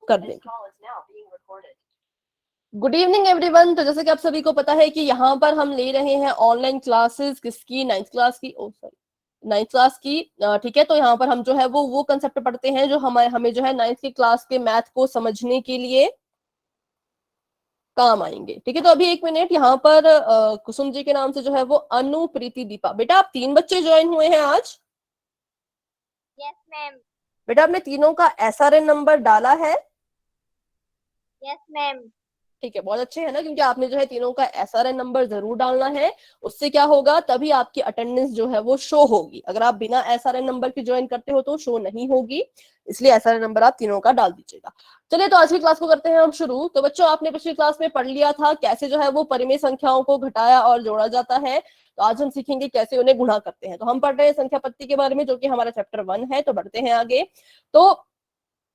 कर देंगे। Good evening everyone. तो जैसे कि आप सभी को पता है कि यहाँ पर हम ले रहे हैं ऑनलाइन क्लासेस किसकी, नाइन्थ क्लास की, नाइन्थ क्लास की। ठीक है, तो यहाँ पर हम जो है वो कंसेप्ट पढ़ते हैं जो हमें जो है नाइन्थ की क्लास के मैथ को समझने के लिए काम आएंगे। ठीक है, तो अभी 1 मिनट, यहाँ पर कुसुम जी के नाम से जो है वो अनु, प्रीति, दीपा, बेटा आप 3 बच्चे ज्वाइन हुए हैं आज। Yes ma'am. बेटा आपने तीनों का SRN नंबर डाला है? Yes ma'am. ठीक है, बहुत अच्छे है ना, क्योंकि आपने जो है तीनों का SRN नंबर जरूर डालना है। उससे क्या होगा, तभी आपकी अटेंडेंस जो है वो शो होगी। अगर आप बिना SRN नंबर के ज्वाइन करते हो तो शो नहीं होगी, इसलिए SRN नंबर आप तीनों का डाल दीजिएगा। चलिए, तो आज की क्लास को करते हैं हम शुरू। तो बच्चों, आपने पिछली क्लास में पढ़ लिया था कैसे जो है वो परिमेय संख्याओं को घटाया और जोड़ा जाता है। तो आज हम सीखेंगे कैसे उन्हें गुणा करते हैं। तो हम पढ़ रहे हैं संख्या पत्ती के बारे में, जो कि हमारा चैप्टर 1 है। तो बढ़ते हैं आगे। तो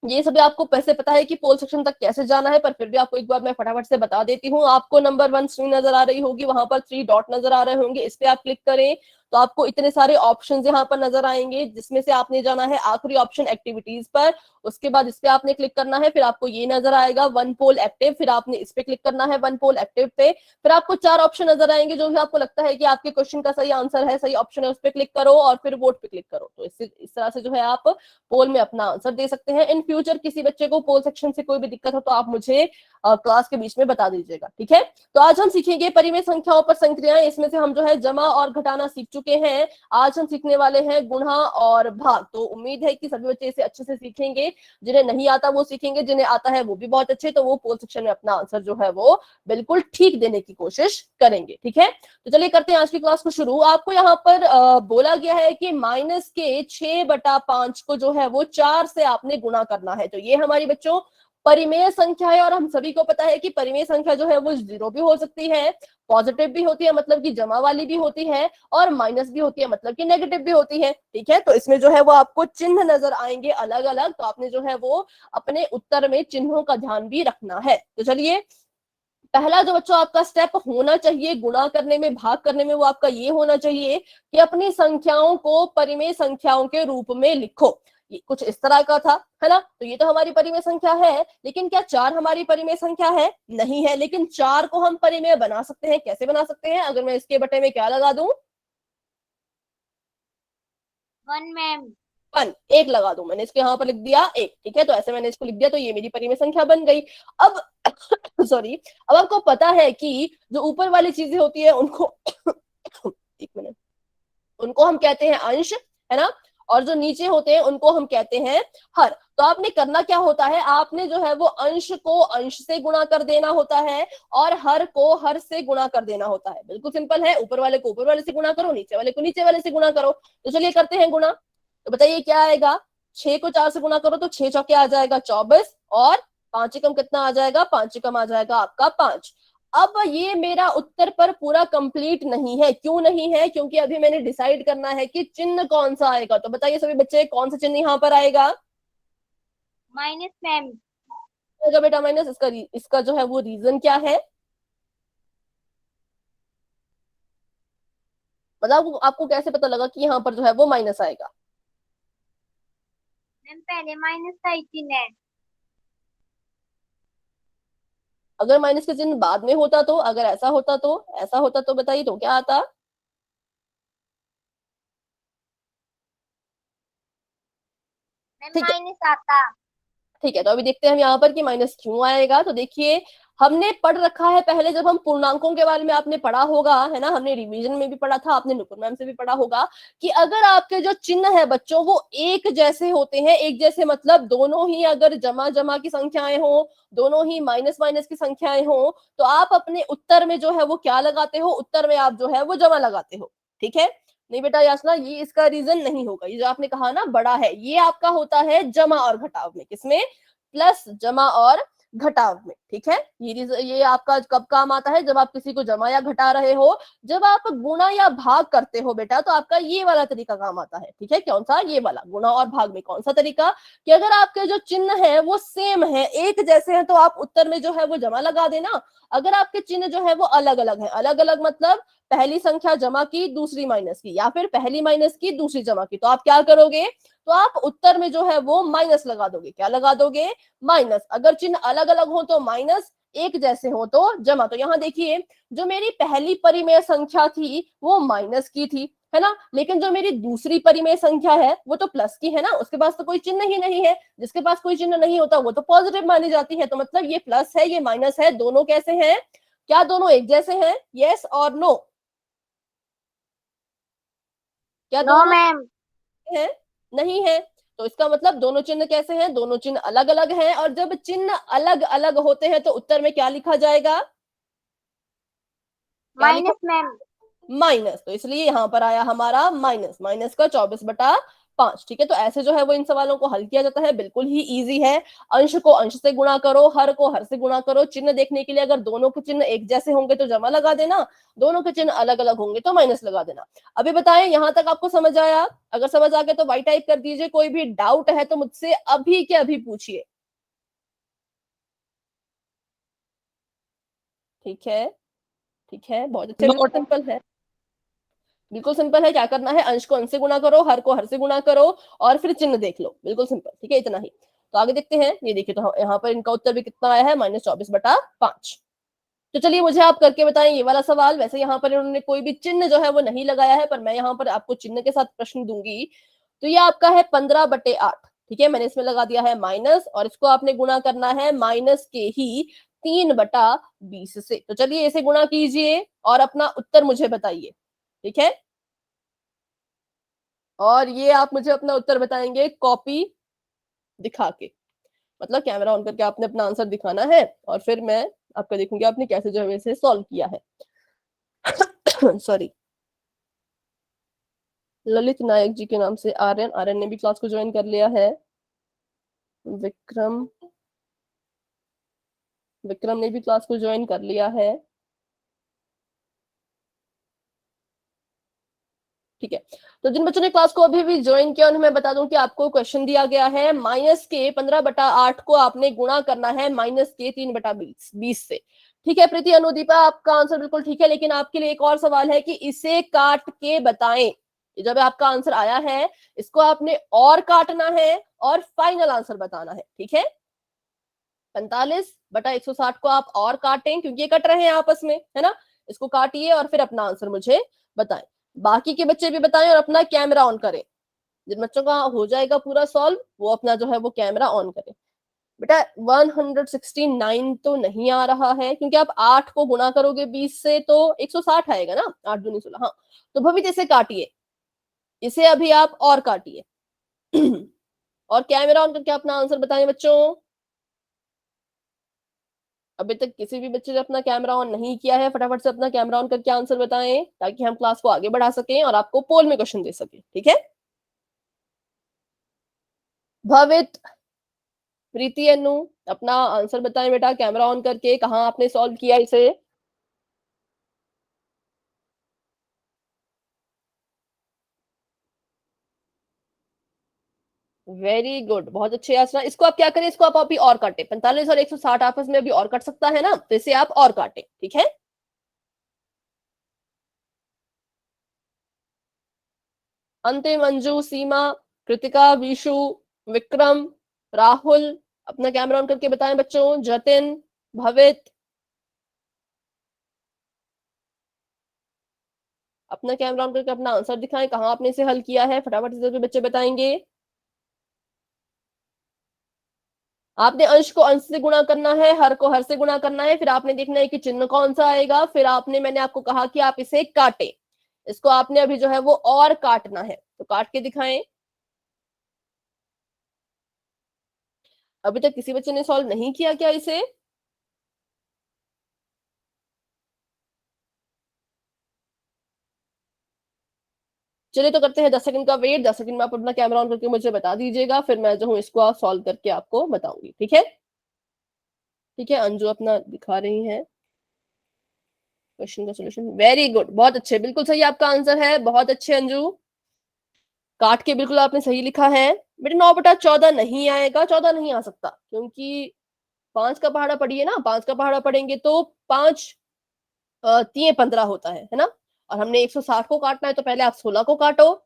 ये सभी आपको पैसे पता है कि पोल सेक्शन तक कैसे जाना है, पर फिर भी आपको एक बार मैं फटाफट से बता देती हूँ। आपको नंबर 1 स्क्रीन नजर आ रही होगी, वहां पर 3 डॉट नजर आ रहे होंगे, इस पे आप क्लिक करें तो आपको इतने सारे ऑप्शंस यहाँ पर नजर आएंगे, जिसमें से आपने जाना है आखिरी ऑप्शन एक्टिविटीज पर। उसके बाद इस पे आपने क्लिक करना है, फिर आपको ये नजर आएगा 1 पोल एक्टिव, फिर आपने इस पे क्लिक करना है 1 पोल एक्टिव पे। फिर आपको 4 ऑप्शन नजर आएंगे, जो भी आपको लगता है कि आपके क्वेश्चन का सही आंसर है, सही ऑप्शन है, उस पर क्लिक करो और फिर वोट पे क्लिक करो। तो इस तरह से जो है आप पोल में अपना आंसर दे सकते हैं। इन फ्यूचर किसी बच्चे को पोल सेक्शन से कोई भी दिक्कत हो तो आप मुझे क्लास के बीच में बता दीजिएगा, ठीक है। तो आज हम सीखेंगे परिमेय संख्याओं पर संक्रियाएं। इसमें से हम जो है जमा और घटाना सीख चुके हैं। आज हम सीखने वाले हैं गुणा और भाग। तो उम्मीद है कि सभी बच्चे इसे अच्छे से सीखेंगे। जिन्हें नहीं आता वो सीखेंगे, जिन्हें आता है वो भी बहुत अच्छे, तो वो पोल सेक्शन में अपना आंसर जो है वो बिल्कुल ठीक देने की कोशिश करेंगे, ठीक है। तो चलिए करते हैं आज की क्लास को शुरू। आपको यहाँ पर बोला गया है कि माइनस के 6/5 को जो है वो 4 से आपने गुणा करना है। तो ये हमारी बच्चों परिमेय संख्या है, और हम सभी को पता है कि परिमेय संख्या जो है वो 0 भी हो सकती है, पॉजिटिव भी होती है मतलब कि जमा वाली भी होती है, और माइनस भी होती है मतलब कि नेगेटिव भी होती है, ठीक है। तो इसमें जो है वो आपको चिन्ह नजर आएंगे अलग अलग, तो आपने जो है वो अपने उत्तर में चिन्हों का ध्यान भी रखना है। तो चलिए, पहला जो बच्चों आपका स्टेप होना चाहिए गुणा करने में, भाग करने में, वो आपका ये होना चाहिए कि अपनी संख्याओं को परिमेय संख्याओं के रूप में लिखो। ये कुछ इस तरह का था, है ना। तो ये तो हमारी परिमेय संख्या है, लेकिन क्या 4 हमारी परिमेय संख्या है? नहीं है। लेकिन 4 को हम परिमेय बना सकते हैं। कैसे बना सकते हैं? अगर मैं इसके बटे में क्या लगा दूं? 1 मैम। 1, 1 लगा दूं। मैंने इसके यहाँ पर लिख दिया 1, ठीक है। तो ऐसे मैंने इसको लिख दिया, तो ये मेरी परिमेय संख्या बन गई। अब सॉरी, अब आपको पता है कि जो ऊपर वाली चीजें होती है उनको 1 मिनट, उनको हम कहते हैं अंश, है ना। और जो नीचे होते हैं उनको हम कहते हैं हर। तो आपने करना क्या होता है, आपने जो है वो अंश को अंश से गुणा कर देना होता है, और हर को हर से गुणा कर देना होता है। बिल्कुल सिंपल है, ऊपर वाले को ऊपर वाले से गुणा करो, नीचे वाले को नीचे वाले से गुणा करो। तो चलिए करते हैं गुणा। तो बताइए क्या आएगा? 6 को 4 से गुणा करो तो 6 चौके आ जाएगा 24, और 5 एकम कितना आ जाएगा? 5 एकम आ जाएगा आपका 5। अब ये मेरा उत्तर पर पूरा कंप्लीट नहीं है। क्यों नहीं है? क्योंकि अभी मैंने डिसाइड करना है कि चिन्ह कौन सा आएगा। तो बताइए सभी बच्चे, कौन सा चिन्ह यहाँ पर आएगा? Minus ma'am. होगा बेटा माइनस। इसका जो है वो रीजन क्या है? मतलब आपको कैसे पता लगा कि यहाँ पर जो है वो माइनस आएगा? मैम पहले माइनस का ही चिन्ह है। अगर माइनस का चिन्ह बाद में होता तो, अगर ऐसा होता तो, ऐसा होता तो बताइए तो क्या आता? मैम ठीक है, माइनस आता। ठीक है। तो अभी देखते हैं हम यहाँ पर कि माइनस क्यों आएगा। तो देखिए, हमने पढ़ रखा है पहले, जब हम पूर्णांकों के बारे में आपने पढ़ा होगा, है ना, हमने रिवीजन में भी पढ़ा था, आपने नुपुर मैम से भी पढ़ा होगा, कि अगर आपके जो चिन्ह है बच्चों वो एक जैसे होते हैं, एक जैसे मतलब दोनों ही अगर जमा जमा की संख्याएं हो, दोनों ही माइनस माइनस की संख्याएं हो, तो आप अपने उत्तर में जो है वो क्या लगाते हो? उत्तर में आप जो है वो जमा लगाते हो, ठीक है। नहीं बेटा याचना, ये इसका रीजन नहीं होगा। ये जो आपने कहा ना बड़ा है, ये आपका होता है जमा और घटाव में। किसमें? प्लस, जमा और घटाव में, ठीक है। ये आपका कब काम आता है? जब आप किसी को जमा या घटा रहे हो। जब आप गुणा या भाग करते हो बेटा, तो आपका ये वाला तरीका काम आता है, ठीक है। कौन सा? ये वाला। गुणा और भाग में कौन सा तरीका? कि अगर आपके जो चिन्ह है वो सेम है, एक जैसे हैं, तो आप उत्तर में जो है वो जमा लगा देना। अगर आपके चिन्ह जो है वो अलग अलग है, अलग अलग मतलब पहली संख्या जमा की, दूसरी माइनस की, या फिर पहली माइनस की, दूसरी जमा की, तो आप क्या करोगे, तो आप उत्तर में जो है वो माइनस लगा दोगे। क्या लगा दोगे, माइनस। अगर चिन्ह अलग अलग हो तो माइनस, एक जैसे हो तो जमा। तो यहाँ देखिए, जो मेरी पहली परिमेय संख्या थी वो माइनस की थी, है ना, लेकिन जो मेरी दूसरी परिमेय संख्या है वो तो प्लस की है ना, उसके पास तो कोई चिन्ह ही नहीं है। जिसके पास कोई चिन्ह नहीं होता वो तो पॉजिटिव मानी जाती है। तो मतलब ये प्लस है, ये माइनस है, दोनों कैसे हैं, क्या दोनों एक जैसे हैं, यस और नो, क्या नो दोनों मैम। है, नहीं है। तो इसका मतलब दोनों चिन्ह कैसे हैं, दोनों चिन्ह अलग अलग हैं। और जब चिन्ह अलग अलग होते हैं तो उत्तर में क्या लिखा जाएगा, क्या लिखा, माइनस मैम। माइनस। तो इसलिए यहां पर आया हमारा माइनस, माइनस का 24/5। ठीक है, तो ऐसे जो है वो इन सवालों को हल किया जाता है, बिल्कुल ही इजी है। अंश को अंश से गुणा करो, हर को हर से गुणा करो। चिन्ह देखने के लिए अगर दोनों के चिन्ह एक जैसे होंगे तो जमा लगा देना, दोनों के चिन्ह अलग अलग होंगे तो माइनस लगा देना। अभी बताएं, यहां तक आपको समझ आया? अगर समझ आ गया तो वाई टाइप कर दीजिए। कोई भी डाउट है तो मुझसे अभी के अभी पूछिए। ठीक है, ठीक है, बहुत अच्छे, बिल्कुल सिंपल है, बिल्कुल सिंपल है। क्या करना है, अंश को अंश से गुणा करो, हर को हर से गुणा करो, और फिर चिन्ह देख लो, बिल्कुल सिंपल। ठीक है, इतना ही। तो आगे देखते हैं, ये देखिए, तो यहाँ पर इनका उत्तर भी कितना आया है, -24/5। तो चलिए मुझे आप करके बताएं ये वाला सवाल। वैसे यहाँ पर इन्होंने कोई भी चिन्ह जो है वो नहीं लगाया है, पर मैं यहाँ पर आपको चिन्ह के साथ प्रश्न दूंगी। तो ये आपका है 15/8। ठीक है, मैंने इसमें लगा दिया है माइनस, और इसको आपने गुणा करना है माइनस के ही 3/20 से। तो चलिए इसे गुणा कीजिए और अपना उत्तर मुझे बताइए। ठीक है, और ये आप मुझे अपना उत्तर बताएंगे कॉपी दिखा के, मतलब कैमरा ऑन करके आपने अपना आंसर दिखाना है, और फिर मैं आपका देखूंगी आपने कैसे जो है इसे सॉल्व किया है। सॉरी, ललित नायक जी के नाम से आर्यन, आर्यन ने भी क्लास को ज्वाइन कर लिया है। विक्रम, विक्रम ने भी क्लास को ज्वाइन कर लिया है। ठीक है, तो जिन बच्चों ने क्लास को अभी भी ज्वाइन किया उन्हें मैं बता दूं कि आपको क्वेश्चन दिया गया है, माइनस के 15/8 को आपने गुणा करना है माइनस के 3/20 से। ठीक है प्रीति, अनुदीपा, आपका आंसर बिल्कुल ठीक है, लेकिन आपके लिए एक और सवाल है कि इसे काट के बताएं। जब आपका आंसर आया है, इसको आपने और काटना है और फाइनल आंसर बताना है। ठीक है, 45/160 को आप और काटें, क्योंकि ये कट रहे हैं आपस में, है ना। इसको काटिए और फिर अपना आंसर मुझे बताएं। बाकी के बच्चे भी बताएं और अपना कैमरा ऑन करें। जिन बच्चों का हो जाएगा पूरा सॉल्व, वो अपना जो है वो कैमरा ऑन करें। बेटा 169 तो नहीं आ रहा है, क्योंकि आप 8 को गुणा करोगे 20 से तो 160 आएगा ना, 8 दूनी 16। हाँ, तो भवित इसे काटिए, इसे अभी आप और काटिए। और कैमरा ऑन करके अपना आंसर बताएं बच्चों। अभी तक किसी भी बच्चे ने अपना कैमरा ऑन नहीं किया है, फटाफट से अपना कैमरा ऑन करके आंसर बताएं, ताकि हम क्लास को आगे बढ़ा सकें और आपको पोल में क्वेश्चन दे सकें। ठीक है, भवित, प्रीति, अनु, अपना आंसर बताएं बेटा, कैमरा ऑन करके, कहाँ आपने सॉल्व किया इसे। वेरी गुड, बहुत अच्छे आसना। इसको आप क्या करें, इसको आप अभी और काटे, 45 और 160 आपस में अभी और कट सकता है ना, तो इसे आप और काटे। ठीक है, अंतिम, अंजू, सीमा, कृतिका, विशु, विक्रम, राहुल, अपना कैमरा ऑन करके बताएं बच्चों। जतिन, भवित, अपना कैमरा ऑन करके अपना आंसर दिखाएं, कहाँ आपने इसे हल किया है, फटाफट से सभी बच्चे बताएंगे। आपने अंश को अंश से गुणा करना है, हर को हर से गुणा करना है, फिर आपने देखना है कि चिन्ह कौन सा आएगा, फिर आपने, मैंने आपको कहा कि आप इसे काटे, इसको आपने अभी जो है वो और काटना है, तो काट के दिखाएं। अभी तक किसी बच्चे ने सॉल्व नहीं किया क्या इसे? चलिए तो करते हैं 10 सेकंड का वेट। 10 सेकंड में आप अपना कैमरा ऑन करके मुझे बता दीजिएगा, फिर मैं जो हूँ इसको सॉल्व करके आपको बताऊंगी। ठीक है, ठीक है, अंजू अपना दिखा रही हैं क्वेश्चन का सोल्यूशन। वेरी गुड, बहुत अच्छे, बिल्कुल सही आपका आंसर है, बहुत अच्छे अंजू, काट के बिल्कुल आपने सही लिखा है। बेटा 9/14 नहीं आएगा, 14 नहीं आ सकता, क्योंकि 5 का पहाड़ा पढ़िए ना, 5 का पहाड़ा पढ़ेंगे तो 5 3 15 होता है ना। और हमने 160 को काटना है, तो पहले आप 16 को काटो,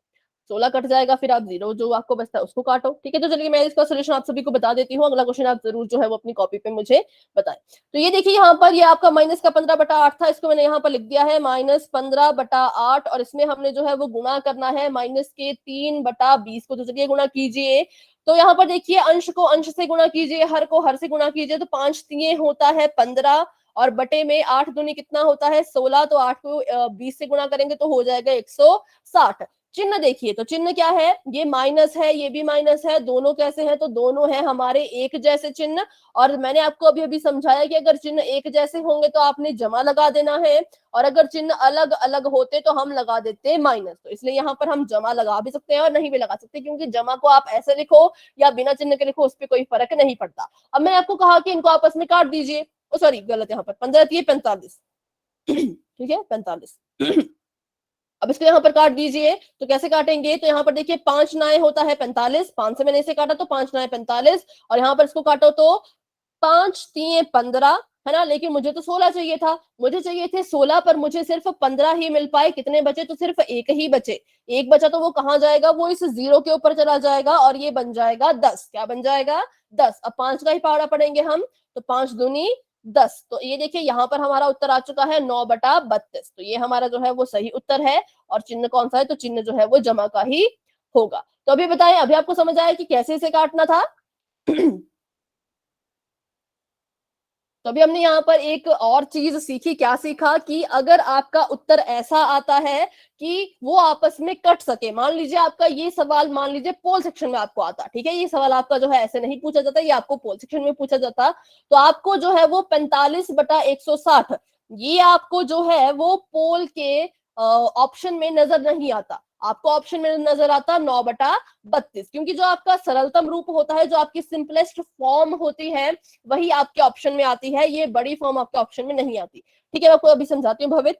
16 कट जाएगा, फिर आप 0 जो आपको बचता है उसको काटो। ठीक है, तो चलिए मैं इसका सोल्यूशन आप सभी को बता देती हूँ। अगला क्वेश्चन आप जरूर जो है वो अपनी कॉपी पे मुझे बताएं। तो ये देखिए यहाँ पर ये आपका माइनस का 15/8 था, इसको मैंने यहाँ पर लिख दिया है -15/8, और इसमें हमने जो है वो गुणा करना है माइनस के 3/20 को। तो चलिए गुणा कीजिए। तो यहाँ पर देखिए अंश को अंश से गुणा कीजिए, हर को हर से गुणा कीजिए, तो 5 3 होता है 15, और बटे में 8 दूनी कितना होता है 16, तो 8 को 20 से गुणा करेंगे तो हो जाएगा 160। चिन्ह देखिए, तो चिन्ह क्या है, ये माइनस है, ये भी माइनस है, दोनों कैसे हैं, तो दोनों हैं हमारे एक जैसे चिन्ह। और मैंने आपको अभी अभी समझाया कि अगर चिन्ह एक जैसे होंगे तो आपने जमा लगा देना है, और अगर चिन्ह अलग अलग होते तो हम लगा देते माइनस। तो इसलिए यहाँ पर हम जमा लगा भी सकते हैं और नहीं भी लगा सकते, क्योंकि जमा को आप ऐसे लिखो या बिना चिन्ह के लिखो, उस पर कोई फर्क नहीं पड़ता। अब मैंने आपको कहा कि इनको आपस में काट दीजिए, सॉरी गलत, यहाँ पर 15 थी 45, ठीक है 45। अब इसको यहाँ पर काट दीजिए, तो कैसे काटेंगे, तो यहाँ पर देखिए 5 9 होता है 45, 5 से मैंने इसे काटा तो 5 9 45, और यहाँ पर इसको काटो तो 5 3 15, है ना। लेकिन मुझे तो 16 चाहिए था, मुझे चाहिए थे 16, पर मुझे सिर्फ 15 ही मिल पाए। कितने बचे, तो सिर्फ एक ही बचे, एक बचा, तो वो कहाँ जाएगा, वो इस 0 के ऊपर चला जाएगा, और ये बन जाएगा 10। क्या बन जाएगा 10। अब 5 का ही पहाड़ा पढ़ेंगे हम, तो 5 दूनी 10। तो ये देखिए यहाँ पर हमारा उत्तर आ चुका है 9/32। तो ये हमारा जो है वो सही उत्तर है, और चिन्ह कौन सा है, तो चिन्ह जो है वो जमा का ही होगा। तो अभी बताएं, अभी आपको समझ आया कि कैसे इसे काटना था। तो अभी हमने यहाँ पर एक और चीज सीखी, क्या सीखा, कि अगर आपका उत्तर ऐसा आता है कि वो आपस में कट सके, मान लीजिए आपका ये सवाल, मान लीजिए पोल सेक्शन में आपको आता, ठीक है, ये सवाल आपका जो है ऐसे नहीं पूछा जाता, ये आपको पोल सेक्शन में पूछा जाता, तो आपको जो है वो 45/160, ये आपको जो है वो पोल के ऑप्शन में नजर नहीं आता, आपको ऑप्शन में नजर आता 9/32, क्योंकि जो आपका सरलतम रूप होता है, जो आपकी सिंपलेस्ट फॉर्म होती है, वही आपके ऑप्शन में आती है, ये बड़ी फॉर्म आपके ऑप्शन में नहीं आती। ठीक है, मैं आपको अभी समझाती हूँ भवित।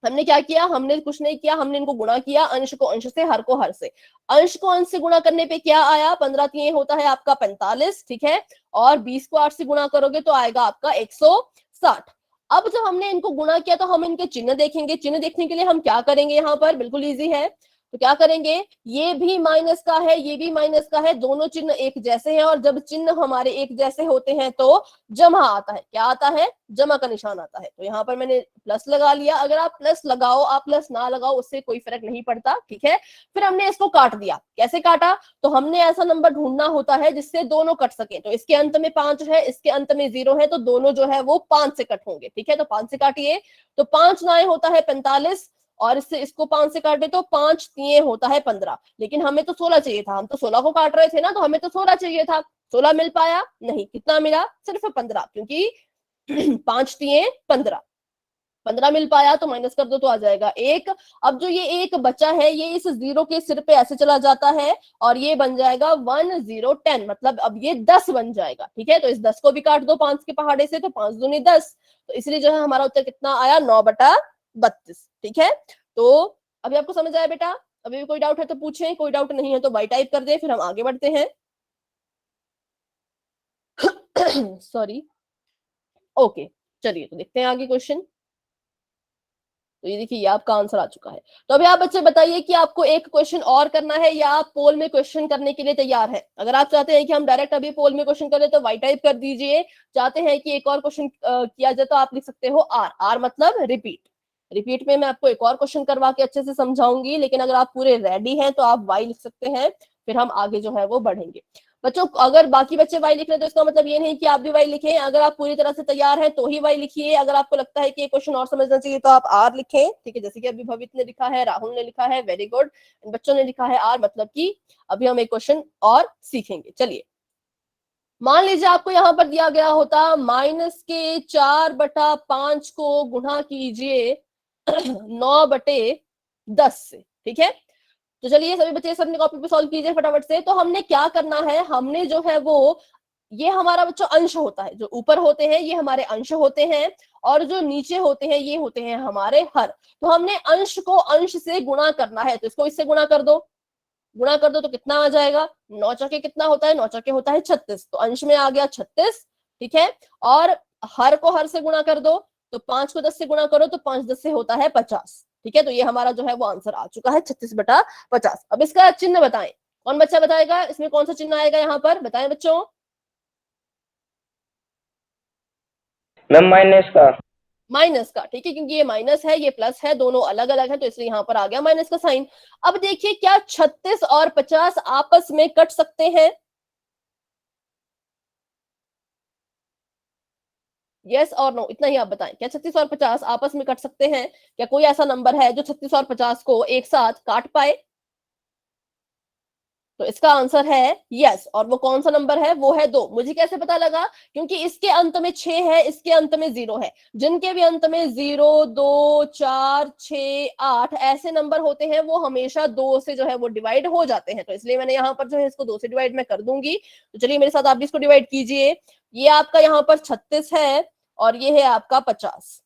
हमने क्या किया, हमने कुछ नहीं किया, हमने इनको गुणा किया, अंश को अंश से, हर को हर से। अंश को अंश से गुणा करने पे क्या आया, 15 3 होता है आपका 45, ठीक है, और 20 को 8 से गुणा करोगे तो आएगा आपका 160। अब जब हमने इनको गुणा किया तो हम इनके चिन्ह देखेंगे। चिन्ह देखने के लिए हम क्या करेंगे, यहाँ पर बिल्कुल इजी है, तो क्या करेंगे, ये भी माइनस का है, ये भी माइनस का है, दोनों चिन्ह एक जैसे हैं, और जब चिन्ह हमारे एक जैसे होते हैं तो जमा आता है। क्या आता है, जमा का निशान आता है। तो यहाँ पर मैंने प्लस लगा लिया, अगर आप प्लस लगाओ आप प्लस ना लगाओ उससे कोई फर्क नहीं पड़ता, ठीक है। फिर हमने इसको काट दिया, कैसे काटा, तो हमने ऐसा नंबर ढूंढना होता है जिससे दोनों कट सके। तो इसके अंत में 5 है, इसके अंत में 0 है, तो दोनों जो है वो 5 से कट होंगे, ठीक है। तो 5 से काटिए, तो 5 9 होता है 45, और इससे इसको 5 से काटे तो 5 3 होता है 15, लेकिन हमें तो 16 चाहिए था, हम तो 16 को काट रहे थे ना, तो हमें तो 16 चाहिए था। 16 मिल पाया नहीं, कितना मिला, सिर्फ 15, क्योंकि 5 3 15, 15 मिल पाया, तो माइनस कर दो तो आ जाएगा 1। अब जो ये 1 बचा है, ये इस 0 के सिर पे ऐसे चला जाता है, और ये बन जाएगा 1 0 10, मतलब अब ये 10 बन जाएगा, ठीक है। तो इस 10 को भी काट दो 5 के पहाड़े से, तो 5 दूनी 10, तो इसलिए जो है हमारा उत्तर कितना आया 9/32, ठीक है। तो अभी आपको समझ आया बेटा, अभी भी कोई डाउट है तो पूछें, कोई डाउट नहीं है तो वाई टाइप कर दे, फिर हम आगे बढ़ते हैं। सॉरी, ओके, चलिए तो देखते हैं आगे क्वेश्चन। तो ये देखिए, ये आपका आंसर आ चुका है। तो अभी आप बच्चे बताइए कि आपको एक क्वेश्चन और करना है, या आप पोल में क्वेश्चन करने के लिए तैयार है। अगर आप चाहते हैं कि हम डायरेक्ट अभी पोल में क्वेश्चन करें तो वाई टाइप कर दीजिए, चाहते हैं कि एक और क्वेश्चन किया जाए तो आप लिख सकते हो आर। आर मतलब रिपीट, रिपीट में मैं आपको एक और क्वेश्चन करवा के अच्छे से समझाऊंगी, लेकिन अगर आप पूरे रेडी हैं तो आप वाई लिख सकते हैं, फिर हम आगे जो है वो बढ़ेंगे। बच्चों अगर बाकी बच्चे वाई लिख रहे हैं तो इसका मतलब ये नहीं कि आप भी वाई लिखें, अगर आप पूरी तरह से तैयार हैं तो ही वाई लिखिए। अगर आपको लगता है कि ये क्वेश्चन और समझना चाहिए तो आप आर लिखें, ठीक है। जैसे कि अभी भवित ने लिखा है, राहुल ने लिखा है, वेरी गुड, बच्चों ने लिखा है आर, मतलब कि अभी हम एक क्वेश्चन और सीखेंगे। चलिए, मान लीजिए आपको यहाँ पर दिया गया होता -4/5 को गुणा कीजिए 9/10 से, ठीक है। तो चलिए सभी बच्चे सब अपनी कॉपी पे सॉल्व कीजिए फटाफट से। तो हमने क्या करना है, हमने जो है वो, ये हमारा बच्चों अंश होता है, जो ऊपर होते हैं ये हमारे अंश होते हैं, और जो नीचे होते हैं ये होते हैं हमारे हर। तो हमने अंश को अंश से गुणा करना है, तो इसको इससे गुणा कर दो, गुणा कर दो तो कितना आ जाएगा, 9 चौके कितना होता है, 9 चौके होता है 36, तो अंश में आ गया 36, ठीक है। और हर को हर से गुणा कर दो, तो 5 को 10 से गुणा करो तो 5 10 से होता है 50, ठीक है, तो ये हमारा जो है वो आंसर आ चुका है 36/50। अब इसका चिन्ह बताएं, कौन बच्चा बताएगा, इसमें कौन सा चिन्ह आएगा यहाँ पर, बताएं बच्चों। मैम माइनस का। माइनस का, ठीक है, क्योंकि ये माइनस है ये प्लस है, दोनों अलग अलग है, तो इसलिए यहाँ पर आ गया माइनस का साइन। अब देखिए, क्या 36 और 50 आपस में कट सकते हैं? यस और नो, इतना ही आप बताएं, क्या 36 और 50 आपस में कट सकते हैं? क्या कोई ऐसा नंबर है जो 36 और 50 को एक साथ काट पाए? तो इसका आंसर है यस, और वो कौन सा नंबर है, वो है 2। मुझे कैसे पता लगा? क्योंकि इसके अंत में 6 है, इसके अंत में 0 है। जिनके भी अंत में 0, 2, 4, 6, 8 ऐसे नंबर होते हैं, वो हमेशा 2 से जो है वो डिवाइड हो जाते हैं, तो इसलिए मैंने यहाँ पर जो है इसको 2 से डिवाइड मैं कर दूंगी। तो चलिए मेरे साथ आप भी इसको डिवाइड कीजिए। ये आपका यहाँ पर 36 है और ये है आपका 50।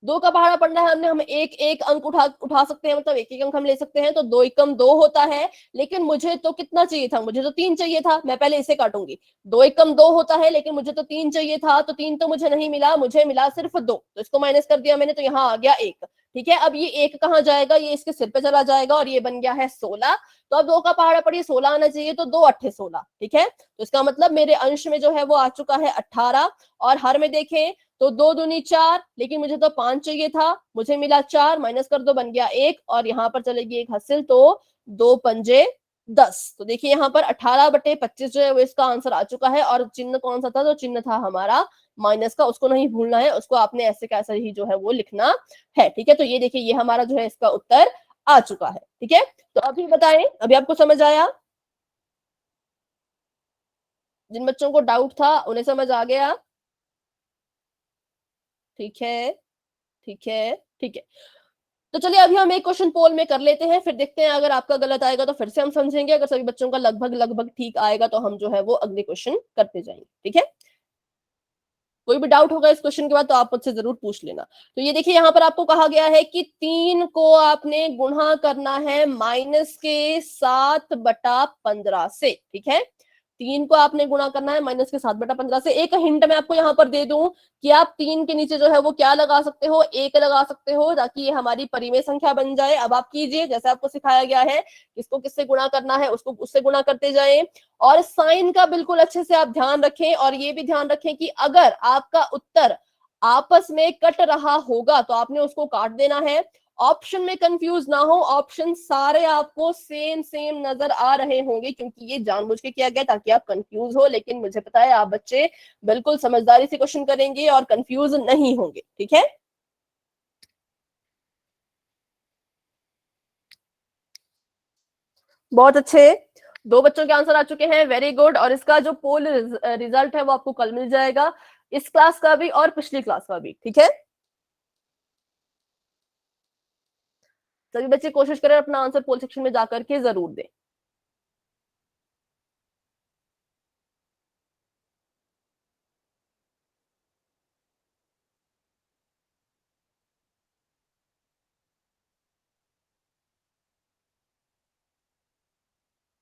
2 का पहाड़ा पढ़ना है हमने, हम एक एक अंक उठा सकते हैं, मतलब एक एक अंक हम ले सकते हैं, तो 2 एकम 2 होता है। लेकिन मुझे तो कितना चाहिए था, मुझे तो 3 चाहिए था, मैं पहले इसे काटूंगी। 2 एकम 2 होता है, लेकिन मुझे तो 3 चाहिए था, तो 3 तो मुझे नहीं मिला, मुझे मिला सिर्फ 2, तो इसको माइनस कर दिया मैंने, तो यहाँ आ गया 1। ठीक है, अब ये 1 कहाँ जाएगा, ये इसके सिर पे चला जाएगा और ये बन गया है 16। तो अब 2 का पहाड़ा पढ़िए, 16 आना चाहिए, तो 2 अट्ठे 16। ठीक है, तो इसका मतलब मेरे अंश में जो है वो आ चुका है 18, और हर में देखें तो 2 दूनी 4, लेकिन मुझे तो 5 चाहिए था, मुझे मिला 4, माइनस कर दो बन गया 1, और यहाँ पर चलेगी एक हासिल, तो 2 पंजे 10। तो देखिए यहाँ पर 18/25 जो है वो इसका आंसर आ चुका है। और चिन्ह कौन सा था, तो चिन्ह था हमारा माइनस का, उसको नहीं भूलना है, उसको आपने ऐसे कैसे ही जो है वो लिखना है। ठीक है, तो ये देखिए ये हमारा जो है इसका उत्तर आ चुका है। ठीक है, तो अभी बताएं, अभी आपको समझ आया? जिन बच्चों को डाउट था उन्हें समझ आ गया? ठीक है, ठीक है, ठीक है। तो चलिए अभी हम एक क्वेश्चन पोल में कर लेते हैं, फिर देखते हैं, अगर आपका गलत आएगा तो फिर से हम समझेंगे, अगर सभी बच्चों का लगभग लगभग ठीक आएगा तो हम जो है वो अगले क्वेश्चन करते जाएंगे। ठीक है, कोई भी डाउट होगा इस क्वेश्चन के बाद तो आप मुझसे जरूर पूछ लेना। तो ये देखिए यहाँ पर आपको कहा गया है कि 3 को आपने गुणा करना है माइनस के 7/15 से। ठीक है, 3 को आपने गुणा करना है माइनस के 7/15 से। एक हिंट मैं आपको यहाँ पर दे दूं कि आप 3 के नीचे जो है वो क्या लगा सकते हो, 1 लगा सकते हो, ताकि ये हमारी परिमेय संख्या बन जाए। अब आप कीजिए जैसे आपको सिखाया गया है, किसको किससे गुणा करना है उसको उससे गुणा करते जाएं, और साइन का बिल्कुल अच्छे से आप ध्यान रखें, और ये भी ध्यान रखें कि अगर आपका उत्तर आपस में कट रहा होगा तो आपने उसको काट देना है। ऑप्शन में कंफ्यूज ना हो, ऑप्शन सारे आपको सेम सेम नजर आ रहे होंगे, क्योंकि ये जानबूझ के किया गया ताकि आप कंफ्यूज हो, लेकिन मुझे पता है आप बच्चे बिल्कुल समझदारी से क्वेश्चन करेंगे और कंफ्यूज नहीं होंगे। ठीक है, बहुत अच्छे, 2 बच्चों के आंसर आ चुके हैं, वेरी गुड। और इसका जो पोल रिजल्ट है वो आपको कल मिल जाएगा, इस क्लास का भी और पिछली क्लास का भी। ठीक है, सभी बच्चे कोशिश करें अपना आंसर पोल सेक्शन में जाकर के जरूर दें।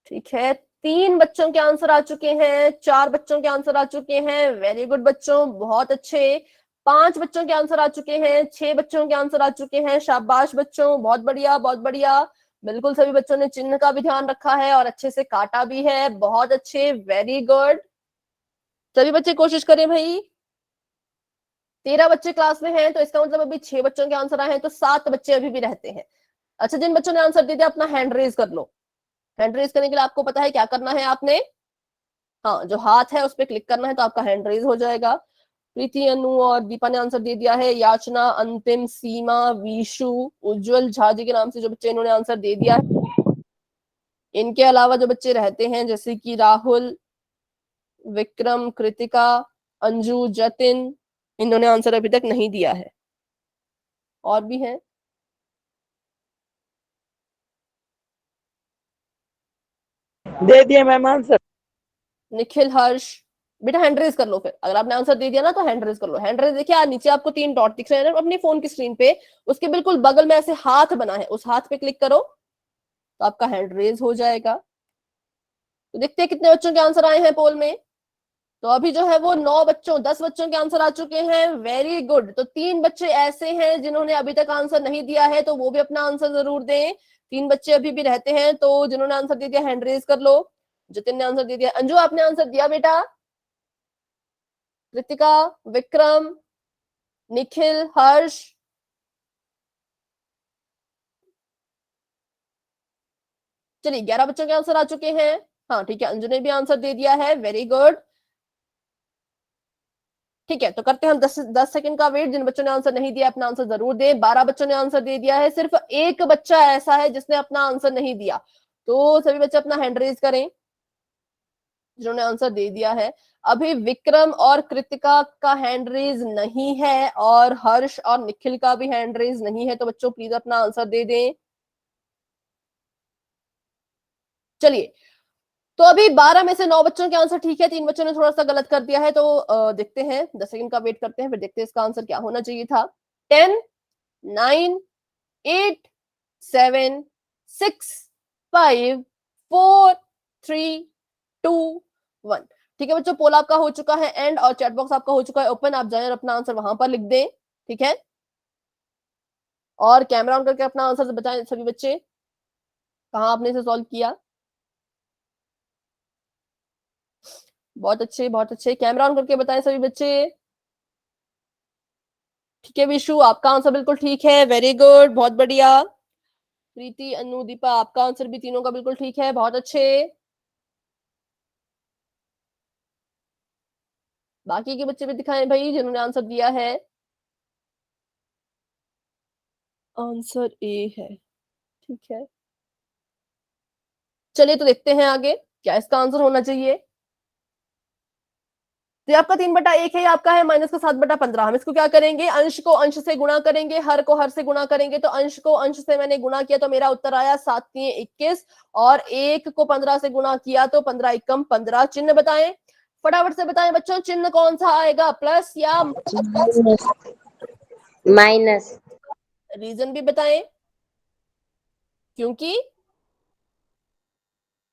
ठीक है, 3 बच्चों के आंसर आ चुके हैं, 4 बच्चों के आंसर आ चुके हैं, वेरी गुड बच्चों, बहुत अच्छे। 5 बच्चों के आंसर आ चुके हैं, 6 बच्चों के आंसर आ चुके हैं, शाबाश बच्चों, बहुत बढ़िया बहुत बढ़िया। बिल्कुल सभी बच्चों ने चिन्ह का भी ध्यान रखा है और अच्छे से काटा भी है, बहुत अच्छे, वेरी गुड। सभी बच्चे कोशिश करें भाई। 13 बच्चे क्लास में हैं, तो इसका मतलब अभी 6 बच्चों के आंसर आए हैं, तो 7 बच्चे अभी भी रहते हैं। अच्छा, जिन बच्चों ने आंसर दे दिया अपना हैंड रेज कर लो। हैंड रेज करने के लिए आपको पता है क्या करना है, आपने हाँ जो हाथ है उस पर क्लिक करना है तो आपका हैंड रेज हो जाएगा। प्रीति, अनु और दीपा ने आंसर दे दिया है, याचना, अंतिम, सीमा, विशु, उज्जवल झा जी के नाम से जो बच्चे इन्होंने आंसर दे दिया है। इनके अलावा जो बच्चे रहते हैं जैसे कि राहुल, विक्रम, कृतिका, अंजू, जतिन, इन्होंने आंसर अभी तक नहीं दिया है। और भी हैं, दे दिए मैम आंसर। निखिल, हर्ष, बेटा हैंड रेज कर लो। फिर अगर आपने आंसर दे दिया ना तो हैंड रेज कर लो। हैंड रेज देखिए नीचे आपको 3 डॉट दिख रहे हैं अपनी फोन की स्क्रीन पे, उसके बिल्कुल बगल में ऐसे हाथ बना है, उस हाथ पे क्लिक करो तो आपका हैंड रेज हो जाएगा। तो देखते हैं कितने बच्चों के आंसर आए हैं पोल में। तो अभी जो है वो 10 बच्चों के आंसर आ चुके हैं। Very good. तो 3 बच्चे ऐसे हैं जिन्होंने अभी तक आंसर नहीं दिया है, तो वो भी अपना आंसर जरूर दें। 3 बच्चे अभी भी रहते हैं, तो जिन्होंने आंसर दे दिया हैंड रेज कर लो। जितिन ने आंसर दे दिया। अंजू आपने आंसर दिया बेटा? कृतिका, विक्रम, निखिल, हर्ष, चलिए 11 बच्चों के आंसर आ चुके हैं। हाँ ठीक है, अंजू ने भी आंसर दे दिया है। Very good. ठीक है, तो करते हैं हम 10 सेकंड का वेट। जिन बच्चों ने आंसर नहीं दिया अपना आंसर जरूर दें। 12 बच्चों ने आंसर दे दिया है, सिर्फ एक बच्चा ऐसा है जिसने अपना आंसर नहीं दिया। तो सभी बच्चे अपना हैंड रेज करें जिन्होंने आंसर दे दिया है। अभी विक्रम और कृतिका का हैंड रेज नहीं है, और हर्ष और निखिल का भी हैंड रेज नहीं है, तो बच्चों प्लीज अपना आंसर दे दें। चलिए, तो अभी 12 में से 9 बच्चों के आंसर ठीक है, 3 बच्चों ने थोड़ा सा गलत कर दिया है। तो देखते हैं, 10 सेकंड का वेट करते हैं, फिर देखते हैं इसका आंसर क्या होना चाहिए था। 10, 9, 8, 7, 6, 5, 4, 3, 2, 1। ठीक है बच्चों, पोल आपका हो चुका है एंड, और चैट बॉक्स आपका हो चुका है ओपन। आप जाएं और अपना आंसर वहां पर लिख दें। ठीक है, और कैमरा ऑन करके अपना आंसर बताएं सभी बच्चे, कहाँ आपने इसे सॉल्व किया। बहुत अच्छे, बहुत अच्छे। कैमरा ऑन करके बताएं सभी बच्चे। ठीक है विशु, आपका आंसर बिल्कुल ठीक है। वेरी गुड, बहुत बढ़िया। प्रीति, अनु, दीपा, आपका आंसर भी तीनों का बिल्कुल ठीक है। बहुत अच्छे। बाकी के बच्चे भी दिखाएं भाई जिन्होंने आंसर दिया है। आंसर ए है, ठीक है। चलिए, तो देखते हैं आगे क्या इसका आंसर होना चाहिए। तो ये आपका 3/1 है, ये आपका है -7/15। हम इसको क्या करेंगे, अंश को अंश से गुणा करेंगे, हर को हर से गुणा करेंगे। तो अंश को अंश से मैंने गुणा किया तो मेरा उत्तर आया 7×3=21, और 1 को 15 से गुणा किया तो 15×1=15। चिन्ह बताएं, फटाफट से बताएं बच्चों, चिन्ह कौन सा आएगा, प्लस या माइनस? रीजन भी बताएं, क्योंकि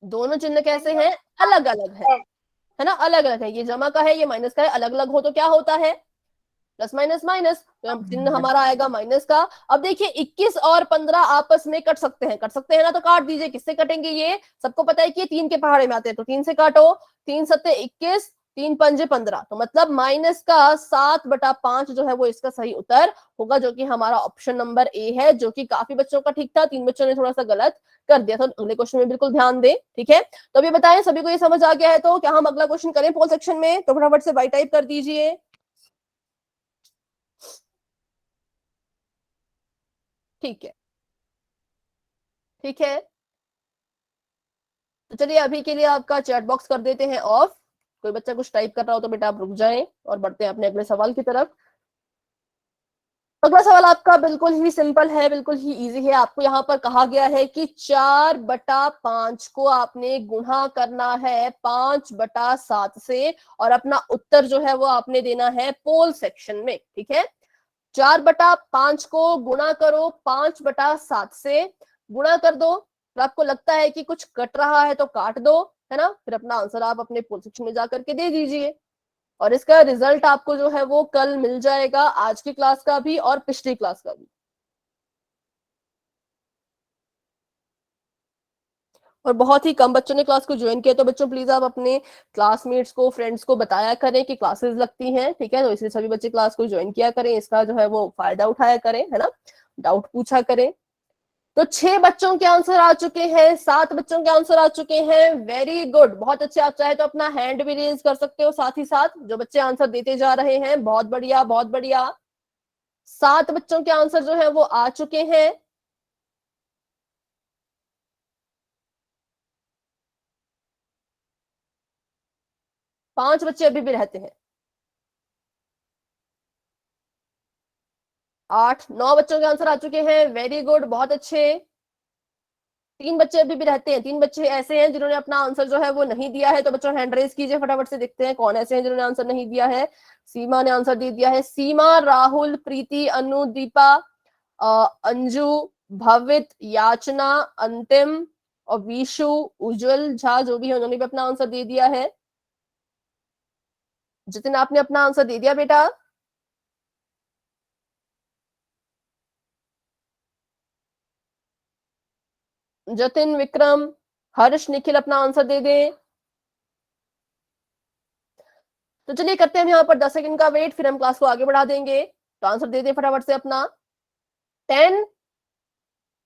दोनों चिन्ह कैसे हैं, अलग अलग है ना, अलग अलग है। ये जमा का है, ये माइनस का है। अलग अलग हो तो क्या होता है, प्लस माइनस माइनस। तो चिन्ह हमारा आएगा माइनस का। अब देखिए 21 और 15 आपस में कट सकते हैं, कट सकते हैं ना, तो काट दीजिए। किससे कटेंगे, ये सबको पता है कि ये 3 के पहाड़े में आते हैं, तो 3 से काटो। 3×7=21, 3×5=15। तो मतलब माइनस का 7/5 जो है वो इसका सही उत्तर होगा, जो कि हमारा ऑप्शन नंबर ए है, जो कि काफी बच्चों का ठीक था, 3 बच्चों ने थोड़ा सा गलत कर दिया था। तो अगले क्वेश्चन में बिल्कुल ध्यान दें। ठीक है, तो अभी बताएं सभी को ये समझ आ गया है, तो क्या हम अगला क्वेश्चन करें पोल सेक्शन में? तो फटाफट से वाई टाइप कर दीजिए। ठीक है, ठीक है। तो चलिए अभी के लिए आपका चैट बॉक्स कर देते हैं ऑफ। कोई बच्चा कुछ टाइप कर रहा हो तो बेटा आप रुक जाएं, और बढ़ते हैं अपने अगले सवाल की तरफ। अगला सवाल आपका बिल्कुल ही सिंपल है, बिल्कुल ही इजी है। आपको यहाँ पर कहा गया है कि 4/5 को आपने गुणा करना है 5/7 से, और अपना उत्तर जो है वो आपने देना है पोल सेक्शन में। ठीक है, 4/5 को गुणा करो 5/7 से, गुणा कर दो। तो आपको लगता है कि कुछ कट रहा है तो काट दो, है ना। फिर अपना आंसर आप अपने पोल सेक्शन में जाकर के दे दीजिए, और इसका रिजल्ट आपको जो है वो कल मिल जाएगा, आज की क्लास का भी और पिछली क्लास का भी। और बहुत ही कम बच्चों ने क्लास को ज्वाइन किया, तो बच्चों प्लीज आप अपने क्लासमेट्स को, फ्रेंड्स को बताया करें कि क्लासेस लगती हैं। ठीक है, तो इसलिए सभी बच्चे क्लास को ज्वाइन किया करें, इसका जो है वो फायदा उठाया करें, है ना, डाउट पूछा करें। तो 6 बच्चों के आंसर आ चुके हैं, 7 बच्चों के आंसर आ चुके हैं। वेरी गुड, बहुत अच्छे। आप चाहे तो अपना हैंड भी रेज कर सकते हो साथ ही साथ, जो बच्चे आंसर देते जा रहे हैं। बहुत बढ़िया, बहुत बढ़िया। 7 बच्चों के आंसर जो है वो आ चुके हैं। 5 बच्चे अभी भी रहते हैं। 8, 9 बच्चों के आंसर आ चुके हैं। वेरी गुड, बहुत अच्छे। 3 बच्चे अभी भी रहते हैं। 3 बच्चे ऐसे हैं जिन्होंने अपना आंसर जो है वो नहीं दिया है, तो बच्चों हैंड रेज कीजिए फटाफट से, देखते हैं कौन ऐसे हैं जिन्होंने आंसर नहीं दिया है। सीमा ने आंसर दे दिया है। सीमा, राहुल, प्रीति, अनु, दीपा, अंजू, भवित, याचना, अंतिम, और विशु, उज्जवल झा जो भी है उन्होंने भी अपना आंसर दे दिया है। जितिन आपने अपना आंसर दे दिया बेटा? जतिन, विक्रम, हर्ष, निखिल अपना आंसर दे दें। तो चलिए करते हैं हम यहाँ पर 10 सेकंड का वेट, फिर हम क्लास को आगे बढ़ा देंगे। तो आंसर दे दें फटाफट से अपना। 10,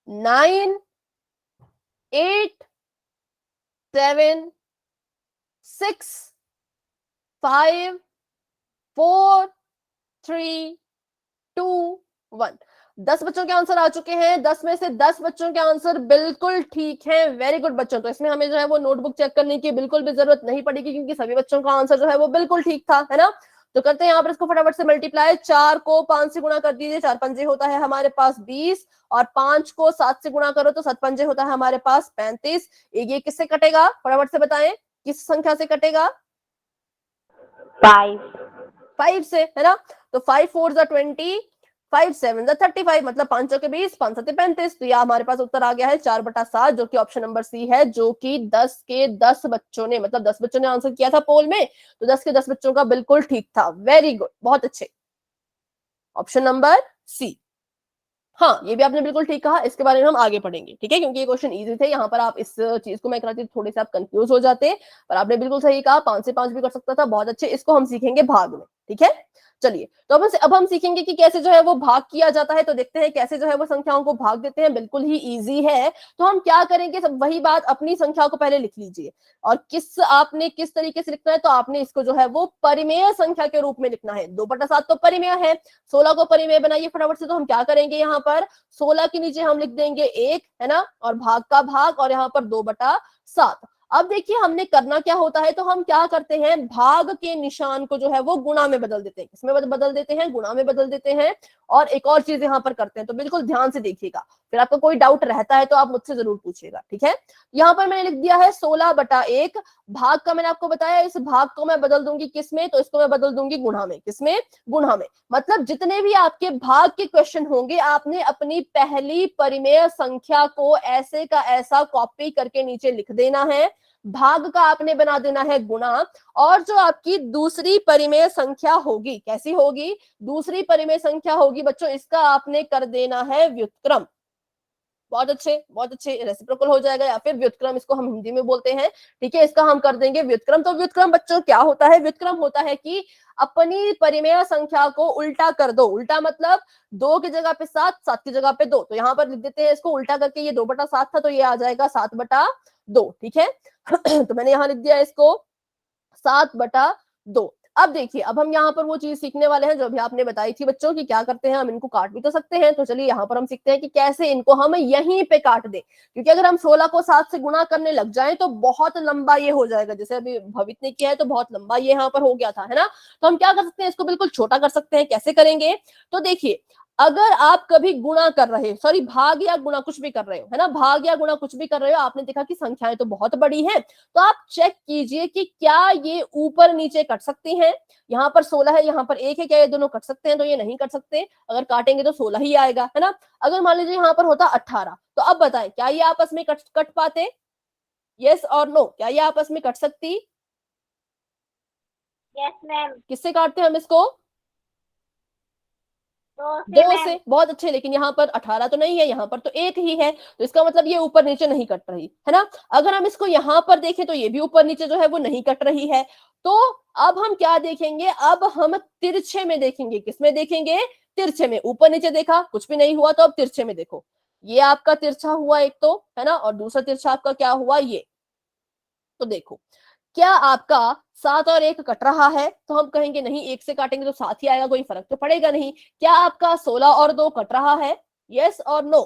9, 8, 7, 6, 5, 4, 3, 2, 1। 10 बच्चों के आंसर आ चुके हैं। 10 में से 10 बच्चों के आंसर बिल्कुल ठीक है। वेरी गुड बच्चों। तो इसमें हमें जो है वो नोटबुक चेक करने की बिल्कुल भी जरूरत नहीं पड़ेगी, क्योंकि सभी बच्चों का आंसर जो है वो बिल्कुल ठीक था, है ना। तो करते हैं यहाँ पर इसको फटाफट से मल्टीप्लाई। 4 को 5 से गुणा कर दीजिए, 4 पंजे होता है हमारे पास 20, और 5 को 7 से गुणा करो तो 7 पंजे होता है हमारे पास 35। ये किससे कटेगा फटाफट से बताएं, किस संख्या से कटेगा? 5 से, है ना। तो 5 4 20, 5 7 35, मतलब 5 के 20, 5 7 35। तो यह हमारे पास उत्तर आ गया है 4/7, जो कि ऑप्शन नंबर सी है, जो कि 10 के 10 बच्चों ने, मतलब 10 बच्चों ने आंसर किया था पोल में, तो 10 के 10 बच्चों का बिल्कुल ठीक था। वेरी गुड, बहुत अच्छे, ऑप्शन नंबर सी। हाँ, ये भी आपने बिल्कुल ठीक कहा। इसके बारे में हम आगे पढ़ेंगे, ठीक है, क्योंकि ये क्वेश्चन इजी थे। यहाँ पर आप इस चीज को मैं कराती थोड़े से आप कंफ्यूज हो जाते, पर आपने बिल्कुल सही कहा। 5 से 5 भी कर सकता था, बहुत अच्छे। इसको हम सीखेंगे भाग में, ठीक है। चलिए, तो अब हम सीखेंगे कि कैसे जो है वो भाग किया जाता है। तो देखते हैं कैसे जो है वो संख्याओं को भाग देते हैं। बिल्कुल ही इजी है। तो हम क्या करेंगे, सब वही बात, अपनी संख्या को पहले लिख लीजिए, और आपने किस तरीके से लिखना है, तो आपने इसको जो है वो परिमेय संख्या के रूप में लिखना है। 2/7 तो परिमेय है, 16 को परिमेय बनाइए फटाफट से। तो हम क्या करेंगे, यहाँ पर 16 के नीचे हम लिख देंगे 1, है ना, और भाग का भाग, और यहाँ पर 2/7। अब देखिए हमने करना क्या होता है, तो हम क्या करते हैं, भाग के निशान को जो है वो गुणा में बदल देते हैं। किसमें बदल देते हैं? गुणा में बदल देते हैं। और एक और चीज यहाँ पर करते हैं, तो बिल्कुल ध्यान से देखिएगा, फिर आपको कोई डाउट रहता है तो आप मुझसे जरूर पूछिएगा, ठीक है। यहाँ पर मैंने लिख दिया है 16/1। भाग का मैंने आपको बताया, इस भाग को मैं बदल दूंगी किसमें, तो इसको मैं बदल दूंगी गुणा में। किसमें? गुणा में। मतलब जितने भी आपके भाग के क्वेश्चन होंगे, आपने अपनी पहली परिमेय संख्या को ऐसे का ऐसा कॉपी करके नीचे लिख देना है, भाग का आपने बना देना है गुणा, और जो आपकी दूसरी परिमेय संख्या होगी, कैसी होगी? दूसरी परिमेय संख्या होगी बच्चों, इसका आपने कर देना है व्युत्क्रम। बहुत अच्छे, बहुत अच्छे, रेसिप्रोकल हो जाएगा, या फिर व्युत्क्रम इसको हम हिंदी में बोलते हैं, ठीक है। इसका हम कर देंगे व्युत्क्रम। तो व्युत्क्रम बच्चों क्या होता है? व्युत्क्रम होता है कि अपनी परिमेय संख्या को उल्टा कर दो। उल्टा मतलब 2 की जगह पे 7, 7 की जगह पे 2। तो यहाँ पर लिख देते हैं इसको उल्टा करके, ये 2/7 था तो ये आ जाएगा 7/2, ठीक है। तो मैंने यहाँ लिख दिया इसको 7/2। अब देखिए, अब हम यहाँ पर वो चीज सीखने वाले हैं जो अभी आपने बताई थी बच्चों की, क्या करते हैं हम इनको काट भी तो सकते हैं। तो चलिए यहाँ पर हम सीखते हैं कि कैसे इनको हम यहीं पे काट दें, क्योंकि अगर हम 16 को 7 से गुणा करने लग जाएं तो बहुत लंबा ये हो जाएगा। जैसे अभी भवित ने किया है तो बहुत लंबा ये यहाँ पर हो गया था, है ना। तो हम क्या कर सकते हैं, इसको बिल्कुल छोटा कर सकते हैं। कैसे करेंगे? तो देखिए, अगर आप कभी गुणा कर रहे हो, सॉरी भाग या गुणा कुछ भी कर रहे हो, है ना, भाग या गुणा कुछ भी कर रहे हो, आपने देखा कि संख्याएं तो बहुत बड़ी हैं, तो आप चेक कीजिए कि क्या ये ऊपर नीचे कट सकती हैं। यहाँ पर 16 है, यहाँ पर 1 है, क्या ये दोनों कट सकते हैं? तो ये नहीं कट सकते। अगर काटेंगे तो 16 ही आएगा, है ना। अगर मान लीजिए यहाँ पर होता 18, तो अब बताएं क्या ये आपस में कट पाते? यस और नो, क्या ये आपस में कट सकती? Yes ma'am. किससे काटते हैं हम इसको? 2 से। बहुत अच्छे, लेकिन यहाँ पर 18 तो नहीं है, यहाँ पर तो 1 ही है, तो इसका मतलब ये ऊपर नीचे नहीं कट रही, है ना। अगर हम इसको यहाँ पर देखें तो ये भी ऊपर नीचे जो है वो नहीं कट रही है। तो अब हम क्या देखेंगे, अब हम तिरछे में देखेंगे। किसमें देखेंगे? तिरछे में। ऊपर नीचे देखा, कुछ भी नहीं हुआ, तो अब तिरछे में देखो। ये आपका तिरछा हुआ एक तो, है ना, और दूसरा तिरछा आपका क्या हुआ? ये। तो देखो, क्या आपका 7 और 1 कट रहा है? तो हम कहेंगे नहीं, 1 से काटेंगे तो 7 ही आएगा, कोई फर्क तो पड़ेगा नहीं। क्या आपका 16 और 2 कट रहा है? यस और नो?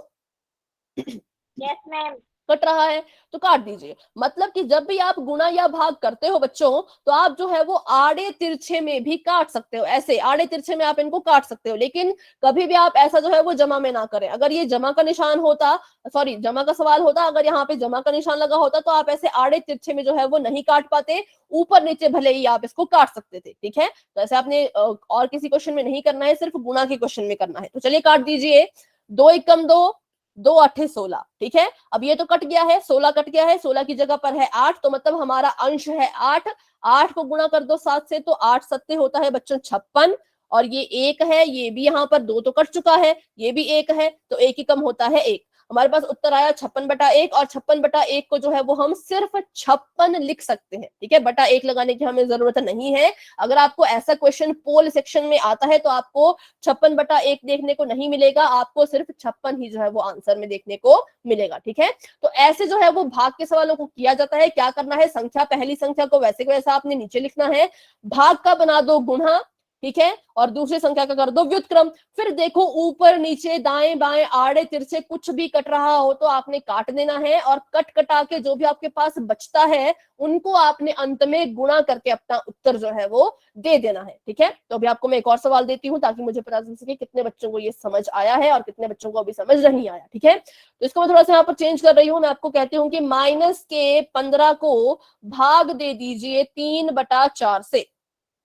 Yes ma'am. कट रहा है, तो काट दीजिए। मतलब कि जब भी आप गुणा या भाग करते हो बच्चों, तो आप जो है वो आड़े तिरछे में भी काट सकते हो। ऐसे आड़े तिरछे में आप इनको काट सकते हो, लेकिन कभी भी आप ऐसा जो है वो जमा में ना करें। अगर ये जमा का निशान होता, सॉरी जमा का सवाल होता, अगर यहाँ पे जमा का निशान लगा होता, तो आप ऐसे आड़े तिरछे में जो है वो नहीं काट पाते। ऊपर नीचे भले ही आप इसको काट सकते थे, ठीक है। तो ऐसे आपने और किसी क्वेश्चन में नहीं करना है, सिर्फ गुणा के क्वेश्चन में करना है। तो चलिए काट दीजिए। 2 एकम 2, 2 8 16, ठीक है। अब ये तो कट गया है, 16 कट गया है, 16 की जगह पर है 8, तो मतलब हमारा अंश है 8। 8 को गुणा कर दो 7 से, तो 8 सत्ते होता है बच्चों 56, और ये 1 है, ये भी यहाँ पर 2 तो कट चुका है, ये भी 1 है, तो 1 ही कम होता है 1। हमारे पास उत्तर आया 56/1, और 56/1 को जो है वो हम सिर्फ 56 लिख सकते हैं, ठीक है। बटा 1 लगाने की हमें जरूरत नहीं है। अगर आपको ऐसा क्वेश्चन पोल सेक्शन में आता है तो आपको 56/1 देखने को नहीं मिलेगा, आपको सिर्फ 56 ही जो है वो आंसर में देखने को मिलेगा, ठीक है। तो ऐसे जो है वो भाग के सवालों को किया जाता है। क्या करना है, संख्या, पहली संख्या को वैसे को वैसा आपने नीचे लिखना है, भाग का बना दो गुणा, ठीक है, और दूसरी संख्या का कर दो व्युत्क्रम। फिर देखो ऊपर नीचे दाएं बाएं आड़े तिरछे कुछ भी कट रहा हो तो आपने काट देना है, और कट कटा के जो भी आपके पास बचता है उनको आपने अंत में गुणा करके अपना उत्तर जो है वो दे देना है, ठीक है। तो अभी आपको मैं एक और सवाल देती हूँ ताकि मुझे पता चल सके कितने बच्चों को ये समझ आया है और कितने बच्चों को अभी समझ नहीं आया, ठीक है। तो इसको मैं थोड़ा सा यहाँ पर चेंज कर रही हूँ। मैं आपको कहती हूँ कि -15 को भाग दे दीजिए 3/4 से।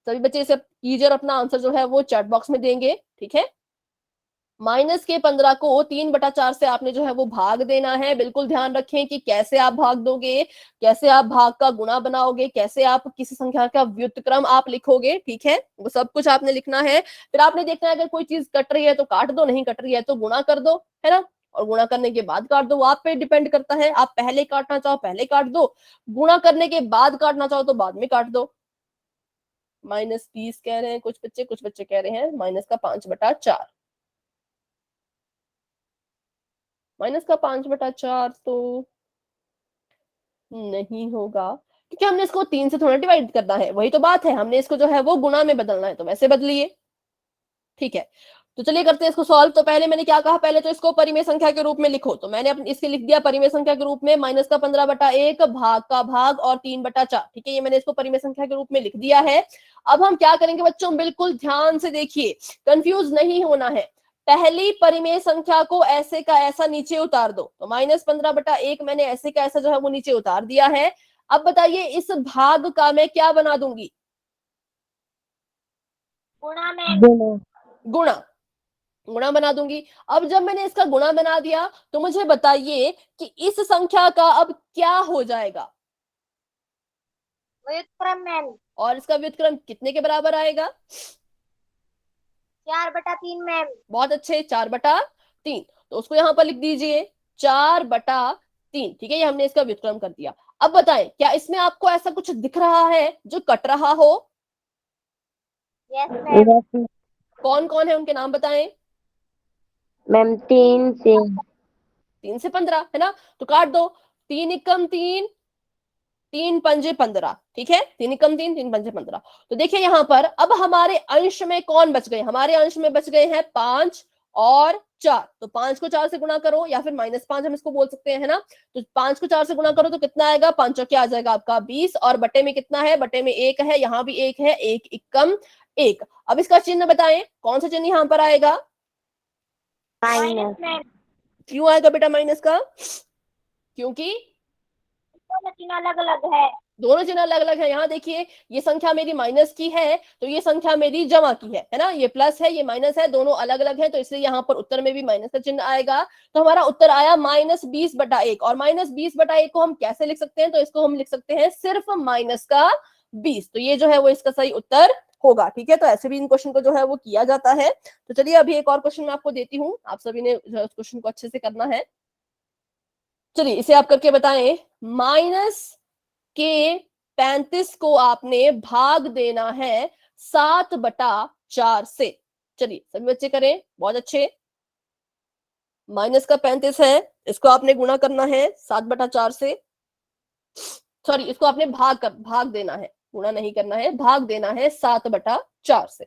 सभी बच्चे इसे कीजिए और अपना आंसर जो है वो चैट बॉक्स में देंगे, ठीक है। -15 को 3/4 से आपने जो है वो भाग देना है। बिल्कुल ध्यान रखें कि कैसे आप भाग दोगे, कैसे आप भाग का गुणा बनाओगे, कैसे आप किसी संख्या का व्युत्क्रम आप लिखोगे, ठीक है। वो सब कुछ आपने लिखना है। फिर आपने देखना है अगर कोई चीज कट रही है तो काट दो, नहीं कट रही है तो गुणा कर दो, है ना। और गुणा करने के बाद काट दो, वो आप पे डिपेंड करता है। आप पहले काटना चाहो पहले काट दो, गुणा करने के बाद काटना चाहो तो बाद में काट दो। -20 कह रहे हैं कुछ बच्चे कह रहे हैं -5/4। -5/4 तो नहीं होगा, क्योंकि हमने इसको 3 से थोड़ा डिवाइड करना है, वही तो बात है। हमने इसको जो है वो गुणा में बदलना है, तो वैसे बदलिए, ठीक है। तो चलिए करते हैं इसको सॉल्व। तो पहले मैंने क्या कहा, पहले तो इसको परिमेय संख्या के रूप में लिखो। तो मैंने अपने इसके लिख दिया परिमेय संख्या के रूप में -15/1 भाग का भाग और 3/4, ठीक है। ये मैंने इसको परिमेय संख्या के रूप में लिख दिया है। अब हम क्या करेंगे बच्चों, बिल्कुल ध्यान से देखिए, कंफ्यूज नहीं होना है। पहली परिमेय संख्या को ऐसे का ऐसा नीचे उतार दो। तो -15/1 मैंने ऐसे का ऐसा जो है वो नीचे उतार दिया है। अब बताइए इस भाग का मैं क्या बना दूंगी, गुणा में गुणा, गुणा बना दूंगी। अब जब मैंने इसका गुणा बना दिया तो मुझे बताइए कि इस संख्या का अब क्या हो जाएगा, व्युत्क्रम मैम और इसका व्युत्क्रम कितने के बराबर आएगा। 4/3 मैम। बहुत अच्छे, 4/3। तो उसको यहां पर लिख दीजिए 4/3, ठीक है। ये हमने इसका व्युत्क्रम कर दिया। अब बताएं क्या इसमें आपको ऐसा कुछ दिख रहा है जो कट रहा हो। Yes ma'am. कौन कौन है उनके नाम बताएं। मैम 3 से 15 है ना, तो काट दो। 3 एकम 3, 3 पंजे 15, ठीक है। 3 एकम 3, 3 पंजे 15। तो देखिए यहां पर अब हमारे अंश में कौन बच गए, हमारे अंश में बच गए हैं 5 और 4। तो 5 को 4 से गुणा करो, या फिर -5 हम इसको बोल सकते हैं, है ना। तो 5 को 4 से गुणा करो तो कितना आएगा, 5 क्या आ जाएगा आपका 20, और बटे में कितना है, बटे में 1 है, यहाँ भी 1 है, 1 एकम 1। अब इसका चिन्ह बताएं, कौन सा चिन्ह यहाँ पर आएगा, माइनस मैम। क्यों आएगा बेटा माइनस का, क्योंकि दोनों चिन्ह अलग अलग है। दोनों चिन्ह अलग अलग है। यहाँ देखिए ये संख्या मेरी माइनस की है तो ये संख्या मेरी जमा की है ना। ये प्लस है ये माइनस है, दोनों अलग अलग है, तो इसलिए यहाँ पर उत्तर में भी माइनस का चिन्ह आएगा। तो हमारा उत्तर आया -20/1। और -20/1 को हम कैसे लिख सकते हैं, तो इसको हम लिख सकते हैं सिर्फ -20। तो ये जो है वो इसका सही उत्तर होगा, ठीक है। तो ऐसे भी इन क्वेश्चन को जो है वो किया जाता है। तो चलिए अभी एक और क्वेश्चन मैं आपको देती हूँ, आप सभी ने क्वेश्चन को अच्छे से करना है। चलिए इसे आप करके बताएं, -35 को आपने भाग देना है 7/4 से। चलिए सभी बच्चे करें, बहुत अच्छे। -35 है, इसको आपने गुणा करना है 7/4 से, सॉरी इसको आपने भाग देना है, गुणा नहीं करना है, भाग देना है 7/4 से।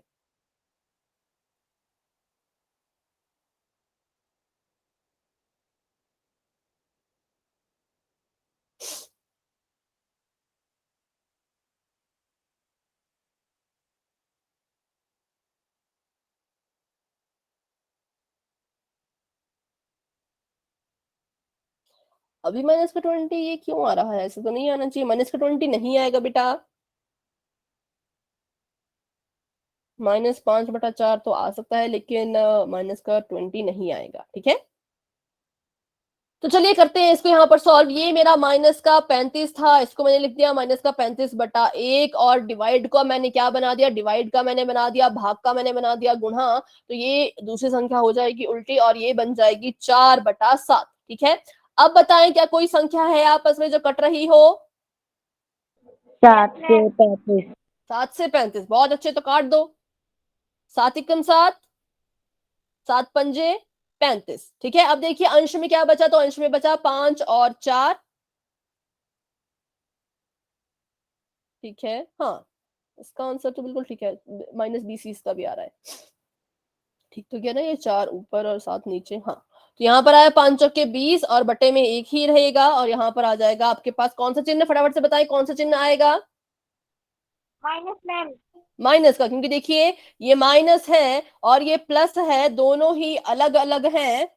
अभी -20 ये क्यों आ रहा है, ऐसे तो नहीं आना चाहिए, -20 नहीं आएगा बेटा। -5/4 तो आ सकता है लेकिन -20 नहीं आएगा, ठीक है। तो चलिए करते हैं इसको यहाँ पर सॉल्व। ये मेरा माइनस का 35 था, इसको मैंने लिख दिया माइनस का 35/1, और डिवाइड का मैंने क्या बना दिया, डिवाइड का मैंने बना दिया, भाग का मैंने बना दिया गुणा। तो ये दूसरी संख्या हो जाएगी उल्टी और ये बन जाएगी 4/7। ठीक है, अब बताएं क्या कोई संख्या है आपस में जो कट रही हो? 7 से 35। 7 से 35, बहुत अच्छे, तो काट दो। 7 एकम 7, 7 पंजे 35। ठीक है, अब देखिए अंश में क्या बचा, तो अंश में बचा 5 और 4। ठीक है, हाँ इसका आंसर तो बिल्कुल ठीक है, -20 इसका भी आ रहा है। ठीक तो क्या ना, ये 4 ऊपर और 7 नीचे। हाँ, तो यहाँ पर आया 5 चौके 20 और बटे में 1 ही रहेगा, और यहाँ पर आ जाएगा आपके पास कौन सा चिन्ह, फटाफट से बताएं कौन सा चिन्ह आएगा? Minus ma'am. माइनस का, क्योंकि देखिए ये माइनस है और ये प्लस है, दोनों ही अलग अलग हैं,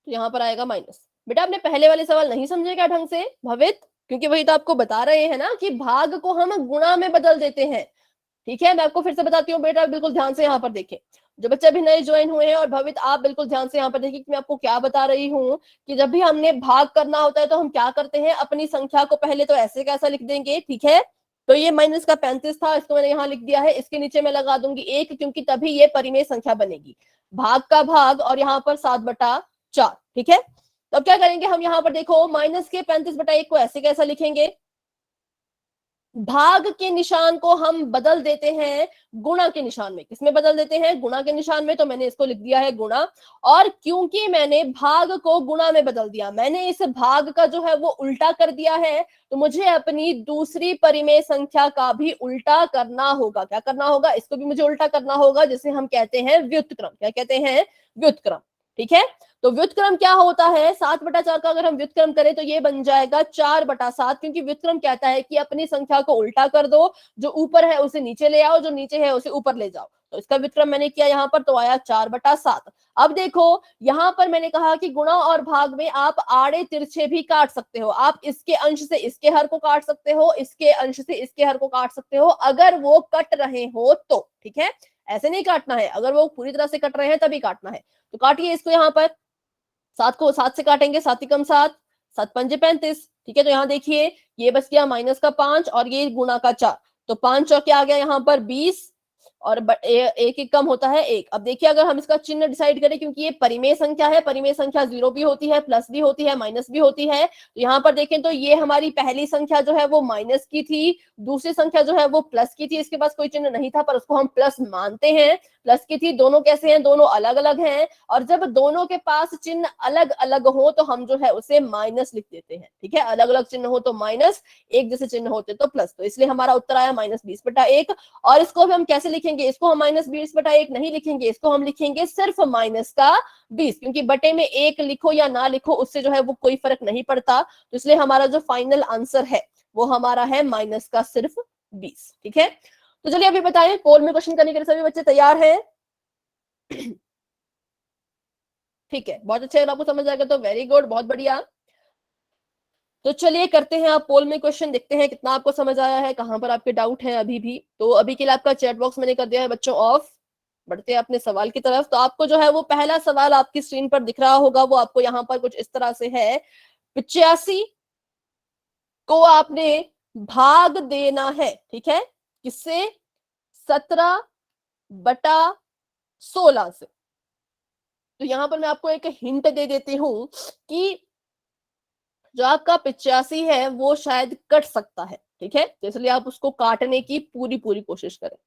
तो यहाँ पर आएगा माइनस। बेटा आपने पहले वाले सवाल नहीं समझे क्या ढंग से भवित? क्योंकि वही तो आपको बता रहे हैं ना कि भाग को हम गुणा में बदल देते हैं। ठीक है, मैं आपको फिर से बताती हूँ बेटा, बिल्कुल ध्यान से यहाँ पर देखें। जो बच्चे अभी नए ज्वाइन हुए हैं, और भवित आप बिल्कुल ध्यान से यहाँ पर देखिए कि मैं आपको क्या बता रही हूँ कि जब भी हमने भाग करना होता है तो हम क्या करते हैं, अपनी संख्या को पहले तो ऐसे कैसा लिख देंगे। ठीक है, तो ये माइनस का 35 था, इसको मैंने यहाँ लिख दिया है, इसके नीचे मैं लगा दूंगी 1, क्योंकि तभी ये परिमेय संख्या बनेगी। भाग का भाग, और यहाँ पर 7/4। ठीक है, तो अब क्या करेंगे हम, यहाँ पर देखो माइनस के 35/1 को ऐसे कैसा लिखेंगे, भाग के निशान को हम बदल देते हैं गुणा के निशान में। किसमें बदल देते हैं? गुणा के निशान में, तो मैंने इसको लिख दिया है गुणा। और क्योंकि मैंने भाग को गुणा में बदल दिया, मैंने इस भाग का जो है वो उल्टा कर दिया है, तो मुझे अपनी दूसरी परिमेय संख्या का भी उल्टा करना होगा। क्या करना होगा? इसको भी मुझे उल्टा करना होगा, जिसे हम कहते हैं व्युत्क्रम। क्या कहते हैं? व्युत्क्रम। ठीक है, तो व्युत्क्रम क्या होता है, 7/4 का अगर हम व्युत्क्रम करें तो ये बन जाएगा 4/7, क्योंकि व्युत्क्रम कहता है कि अपनी संख्या को उल्टा कर दो, जो ऊपर है उसे नीचे ले आओ, जो नीचे है उसे ऊपर ले जाओ। तो इसका व्युत्क्रम मैंने किया यहाँ पर, तो आया 4/7। अब देखो यहाँ पर मैंने कहा कि गुणा और भाग में आप आड़े तिरछे भी काट सकते हो। आप इसके अंश से इसके हर को काट सकते हो, इसके अंश से इसके हर को काट सकते हो, अगर वो कट रहे हो तो। ठीक है, ऐसे नहीं काटना है, अगर वो पूरी तरह से कट रहे हैं तभी काटना है। तो काटिए इसको यहाँ पर, 7 को 7 से काटेंगे, 7 एकम 7, 7 पंजे 35। ठीक है, तो यहाँ देखिए ये बच गया माइनस का 5 और ये गुणा का 4, तो 5 चौके आ गया यहाँ पर 20, और एक एक कम होता है 1। अब देखिए अगर हम इसका चिन्ह डिसाइड करें, क्योंकि ये परिमेय संख्या है, परिमेय संख्या 0 भी होती है, प्लस भी होती है, माइनस भी होती है। तो यहाँ पर देखें तो ये हमारी पहली संख्या जो है वो माइनस की थी, दूसरी संख्या जो है वो प्लस की थी, इसके पास कोई चिन्ह नहीं था पर उसको हम प्लस मानते हैं, प्लस की थी। दोनों कैसे हैं? दोनों अलग अलग हैं, और जब दोनों के पास चिन्ह अलग अलग हो तो हम जो है उसे माइनस लिख देते हैं। ठीक है, अलग अलग चिन्ह हो तो माइनस, एक जैसे चिन्ह होते तो प्लस, तो इसलिए हमारा उत्तर आया -20/1। और इसको भी हम कैसे लिखेंगे? इसको हम -20/1 नहीं लिखेंगे, इसको हम लिखेंगे सिर्फ -20, क्योंकि बटे में 1 लिखो या ना लिखो उससे जो है वो कोई फर्क नहीं पड़ता। तो इसलिए हमारा जो फाइनल आंसर है वो हमारा है माइनस का सिर्फ 20। ठीक है, तो चलिए अभी बताएं, पोल में क्वेश्चन करने के लिए सभी बच्चे तैयार हैं? ठीक है, बहुत अच्छे, अगर आपको समझ आएगा तो वेरी गुड, बहुत बढ़िया। तो चलिए करते हैं आप पोल में क्वेश्चन, देखते हैं कितना आपको समझ आया है, कहां पर आपके डाउट हैं अभी भी। तो अभी के लिए आपका चैट बॉक्स मैंने कर दिया है बच्चों ऑफ। बढ़ते हैं अपने सवाल की तरफ। तो आपको जो है वो पहला सवाल आपकी स्क्रीन पर दिख रहा होगा, वो आपको यहाँ पर कुछ इस तरह से है, 85 को आपने भाग देना है। ठीक है, किससे? 17/16 से। तो यहां पर मैं आपको एक हिंट दे देती हूं कि जो आपका 85 है वो शायद कट सकता है। ठीक है, तो इसलिए आप उसको काटने की पूरी पूरी कोशिश करें।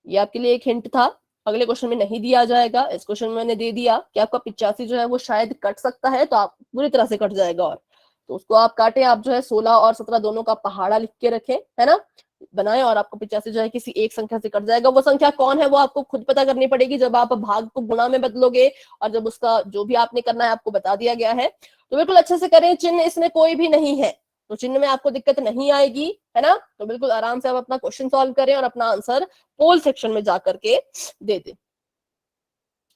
ये आपके लिए एक हिंट था, अगले क्वेश्चन में नहीं दिया जाएगा, इस क्वेश्चन में मैंने दे दिया कि आपका 85 जो है वो शायद कट सकता है, तो आप पूरी तरह से कट जाएगा। और तो उसको आप काटे, आप जो है 16 और 17 दोनों का पहाड़ा लिख के रखें, है ना, बनाए, और आपको 85 जो है किसी एक संख्या से कट जाएगा। वो संख्या कौन है वो आपको खुद पता करनी पड़ेगी जब आप भाग को गुणा में बदलोगे, और जब उसका जो भी आपने करना है आपको बता दिया गया है। तो बिल्कुल अच्छे से करें, चिन्ह इसमें कोई भी नहीं है तो चिन्ह में आपको दिक्कत नहीं आएगी, है ना। तो बिल्कुल आराम से आप अपना क्वेश्चन सॉल्व करें और अपना आंसर पोल सेक्शन में जाकर के दे दें,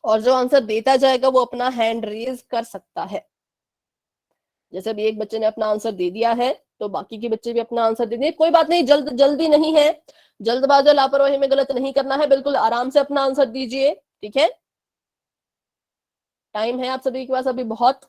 और जो आंसर देता जाएगा वो अपना हैंड रेज कर सकता है। जैसे अभी एक बच्चे ने अपना आंसर दे दिया है तो बाकी के बच्चे भी अपना आंसर दे दें, कोई बात नहीं, जल्दी नहीं है, जल्दबाजी लापरवाही में गलत नहीं करना है, बिल्कुल आराम से अपना आंसर दीजिए, ठीक है। टाइम है आप सभी के पास अभी बहुत।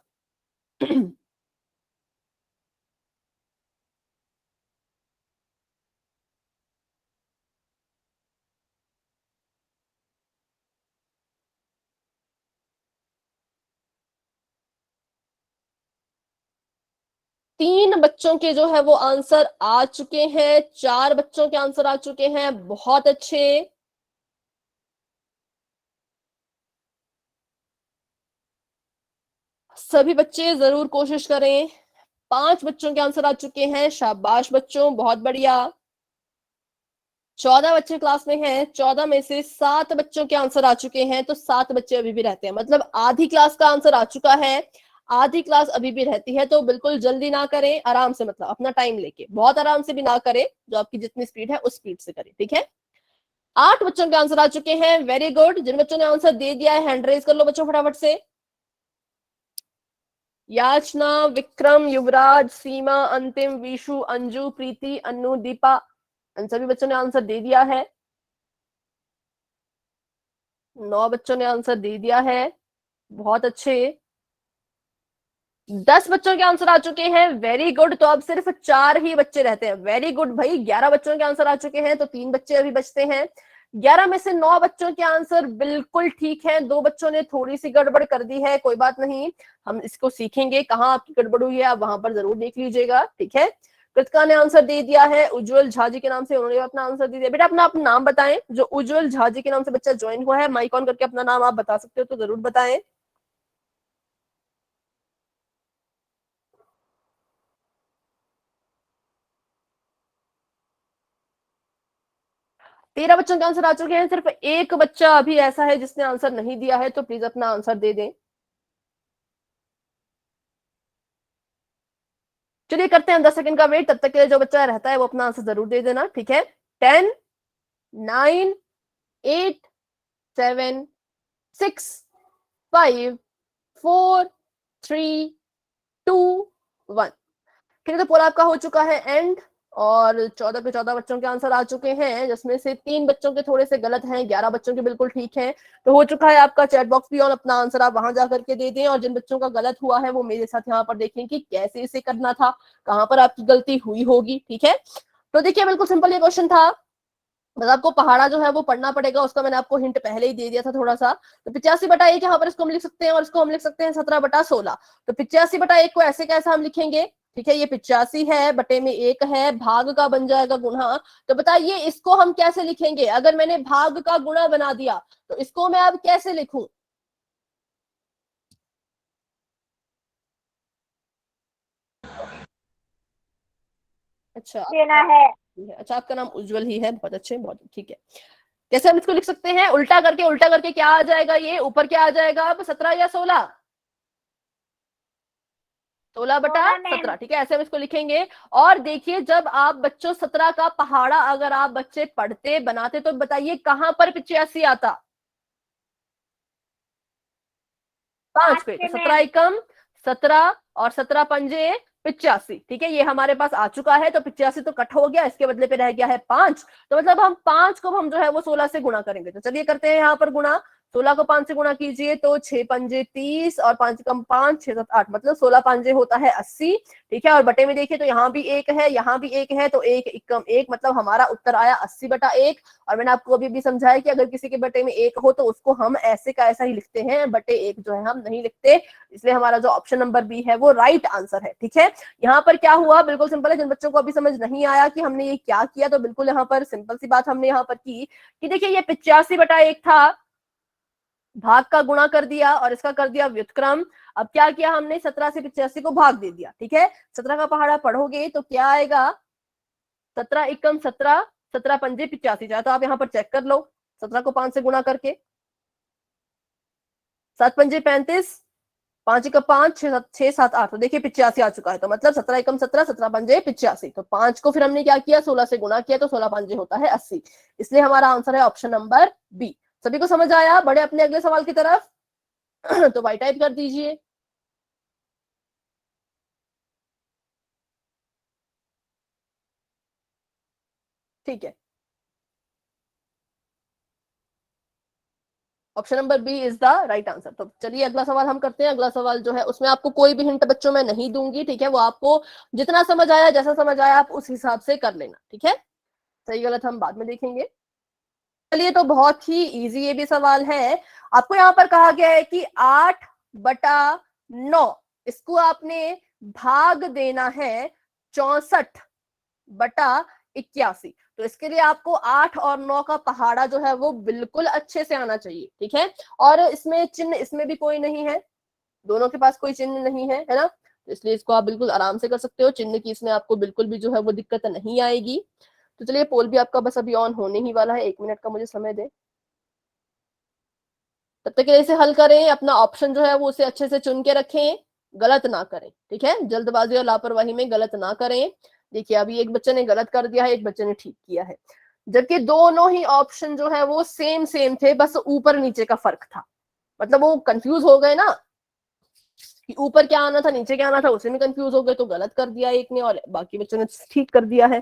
3 बच्चों के जो है वो आंसर आ चुके हैं, 4 बच्चों के आंसर आ चुके हैं, बहुत अच्छे। सभी बच्चे जरूर कोशिश करें। 5 बच्चों के आंसर आ चुके हैं, शाबाश बच्चों, बहुत बढ़िया। 14 बच्चे क्लास में हैं, 14 में से 7 बच्चों के आंसर आ चुके हैं, तो 7 बच्चे अभी भी रहते हैं, मतलब आधी क्लास का आंसर आ चुका है, आधी क्लास अभी भी रहती है। तो बिल्कुल जल्दी ना करें, आराम से, मतलब अपना टाइम लेके, बहुत आराम से भी ना करें, जो आपकी जितनी स्पीड है उस स्पीड से करें, ठीक है। 8 बच्चों के आंसर आ चुके हैं, वेरी गुड। जिन बच्चों ने आंसर दे दिया है हैंड रेज कर लो बच्चों फटाफट से। याचना, विक्रम, युवराज, सीमा, अंतिम, विशु, अंजू, प्रीति, अनु, दीपा, इन सभी बच्चों ने आंसर दे दिया है। 9 बच्चों ने आंसर दे दिया है, बहुत अच्छे। 10 बच्चों के आंसर आ चुके हैं, वेरी गुड। तो अब सिर्फ 4 ही बच्चे रहते हैं, वेरी गुड भाई। 11 बच्चों के आंसर आ चुके हैं, तो 3 बच्चे अभी बचते हैं। 11 में से 9 बच्चों के आंसर बिल्कुल ठीक है, 2 बच्चों ने थोड़ी सी गड़बड़ कर दी है, कोई बात नहीं, हम इसको सीखेंगे कहाँ आपकी गड़बड़ हुई है, आप वहां पर जरूर देख लीजिएगा, ठीक है। कृतिका ने आंसर दे दिया है, उज्जवल झा जी के नाम से उन्होंने अपना आंसर दे दिया। बेटा अपना अपना नाम बताएं, जो उज्जवल झा जी के नाम से बच्चा ज्वाइन हुआ है, माइक ऑन करके अपना नाम आप बता सकते हो तो जरूर बताएं। 13 बच्चों के आंसर आ चुके हैं, सिर्फ एक बच्चा अभी ऐसा है जिसने आंसर नहीं दिया है, तो प्लीज अपना आंसर दे दें। चलिए करते हैं 10 सेकंड का वेट, तब तक के लिए जो बच्चा रहता है वो अपना आंसर जरूर दे देना, ठीक है। 10, 9, 8, 7, 6, 5, 4, 3, 2, 1। ठीक है, तो पोल आपका हो चुका है एंड, और 14 पे 14 बच्चों के आंसर आ चुके हैं, जिसमें से 3 बच्चों के थोड़े से गलत हैं, 11 बच्चों के बिल्कुल ठीक हैं। तो हो चुका है आपका चैट बॉक्स भी ऑन, अपना आंसर आप वहां जाकर के दे दें, और जिन बच्चों का गलत हुआ है वो मेरे साथ यहाँ पर देखें कि कैसे इसे करना था, कहां पर आपकी गलती हुई होगी, ठीक है। तो देखिए बिल्कुल सिंपल ये क्वेश्चन था, बस आपको पहाड़ा जो है वो पढ़ना पड़ेगा, उसका मैंने आपको हिंट पहले ही दे दिया था थोड़ा सा। तो 85/1 यहाँ पर इसको हम लिख सकते हैं, और इसको हम लिख सकते हैं 17/16। तो 85/1 को ऐसे कैसे हम लिखेंगे, ठीक है, ये 85 है, बटे में 1 है, भाग का बन जाएगा गुणा। तो बताइए इसको हम कैसे लिखेंगे, अगर मैंने भाग का गुणा बना दिया तो इसको मैं अब कैसे लिखूं। अच्छा देना है। अच्छा, आपका नाम उज्जवल ही है, बहुत अच्छे, बहुत ठीक है। कैसे हम इसको लिख सकते हैं, उल्टा करके, उल्टा करके क्या आ जाएगा, ये ऊपर क्या आ जाएगा अब, 17 या 16, 16/17, ठीक है, ऐसे हम इसको लिखेंगे। और देखिए जब आप बच्चों 17 का पहाड़ा अगर आप बच्चे पढ़ते बनाते तो बताइए कहां पर 85 आता, 5 पे। तो 17 मैम। एकम 17 और 17 पंजे 85, ठीक है, ये हमारे पास आ चुका है। तो 85 तो कट हो गया, इसके बदले पे रह गया है 5। तो मतलब हम 5 को हम जो है वो 16 से गुणा करेंगे, तो चलिए करते हैं यहाँ पर गुणा। 16 को 5 से गुणा कीजिए तो 6 पंजे 30 और 5 कम 5, 6 7 8, मतलब 16 पंजे होता है 80, ठीक है। और बटे में देखिए तो यहाँ भी 1 है, यहाँ भी 1 है, तो 1 एकम 1, मतलब हमारा उत्तर आया 80/1। और मैंने आपको अभी भी समझाया कि अगर किसी के बटे में 1 हो तो उसको हम ऐसे का ऐसा ही लिखते हैं, बटे 1 जो है हम नहीं लिखते, इसलिए हमारा जो ऑप्शन नंबर बी है वो राइट आंसर है, ठीक है। यहाँ पर क्या हुआ, बिल्कुल सिंपल है, जिन बच्चों को अभी समझ नहीं आया कि हमने ये क्या किया, तो बिल्कुल यहाँ पर सिंपल सी बात हमने यहाँ पर की कि देखिए ये 85/1 था, भाग का गुणा कर दिया और इसका कर दिया व्युत्क्रम। अब क्या किया हमने, 17 से 85 को भाग दे दिया, ठीक है। 17 का पहाड़ा पढ़ोगे तो क्या आएगा, 17 एकम 17, 17 पंजे 85, चाहे तो आप यहाँ पर चेक कर लो, 17 को 5 से गुणा करके, 7 पंजे 35, 5 एकम 5, 6 7 8, तो देखिए 85 आ चुका है। तो मतलब 17 एकम 17, 17 पंजे 85, तो 5 को फिर हमने क्या किया, 16 से गुणा किया, तो 16 पंजे होता है 80, इसलिए हमारा आंसर है ऑप्शन नंबर बी। सभी को समझ आया, बढ़े अपने अगले सवाल की तरफ। तो वाई टाइप कर दीजिए। ठीक है, option number B is the right answer. तो चलिए अगला सवाल हम करते हैं। अगला सवाल जो है उसमें आपको कोई भी हिंट बच्चों में नहीं दूंगी, ठीक है, वो आपको जितना समझ आया, जैसा समझ आया, आप उस हिसाब से कर लेना, ठीक है। सही गलत हम बाद में देखेंगे। चलिए, तो बहुत ही इजी ये भी सवाल है। आपको यहाँ पर कहा गया है कि 8/9 इसको आपने भाग देना है 64/81। तो इसके लिए आपको 8 और 9 का पहाड़ा जो है वो बिल्कुल अच्छे से आना चाहिए, ठीक है। और इसमें चिन्ह इसमें भी कोई नहीं है, दोनों के पास कोई चिन्ह नहीं है ना, तो इसलिए इसको आप बिल्कुल आराम से कर सकते हो। चिन्ह की इसमें आपको बिल्कुल भी जो है वो दिक्कत नहीं आएगी। तो चलिए, पोल भी आपका बस अभी ऑन होने ही वाला है, 1 मिनट का मुझे समय दे, तब तक के लिए इसे हल करें। अपना ऑप्शन जो है वो उसे अच्छे से चुन के रखें, गलत ना करें, ठीक है। जल्दबाजी और लापरवाही में गलत ना करें। देखिए, अभी एक बच्चे ने गलत कर दिया है, एक बच्चे ने ठीक किया है, जबकि दोनों ही ऑप्शन जो है वो सेम सेम थे, बस ऊपर नीचे का फर्क था। मतलब वो कंफ्यूज हो गए ना कि ऊपर क्या आना था नीचे क्या आना था, उसी में कंफ्यूज हो गए, तो गलत कर दिया एक ने और बाकी बच्चों ने ठीक कर दिया है।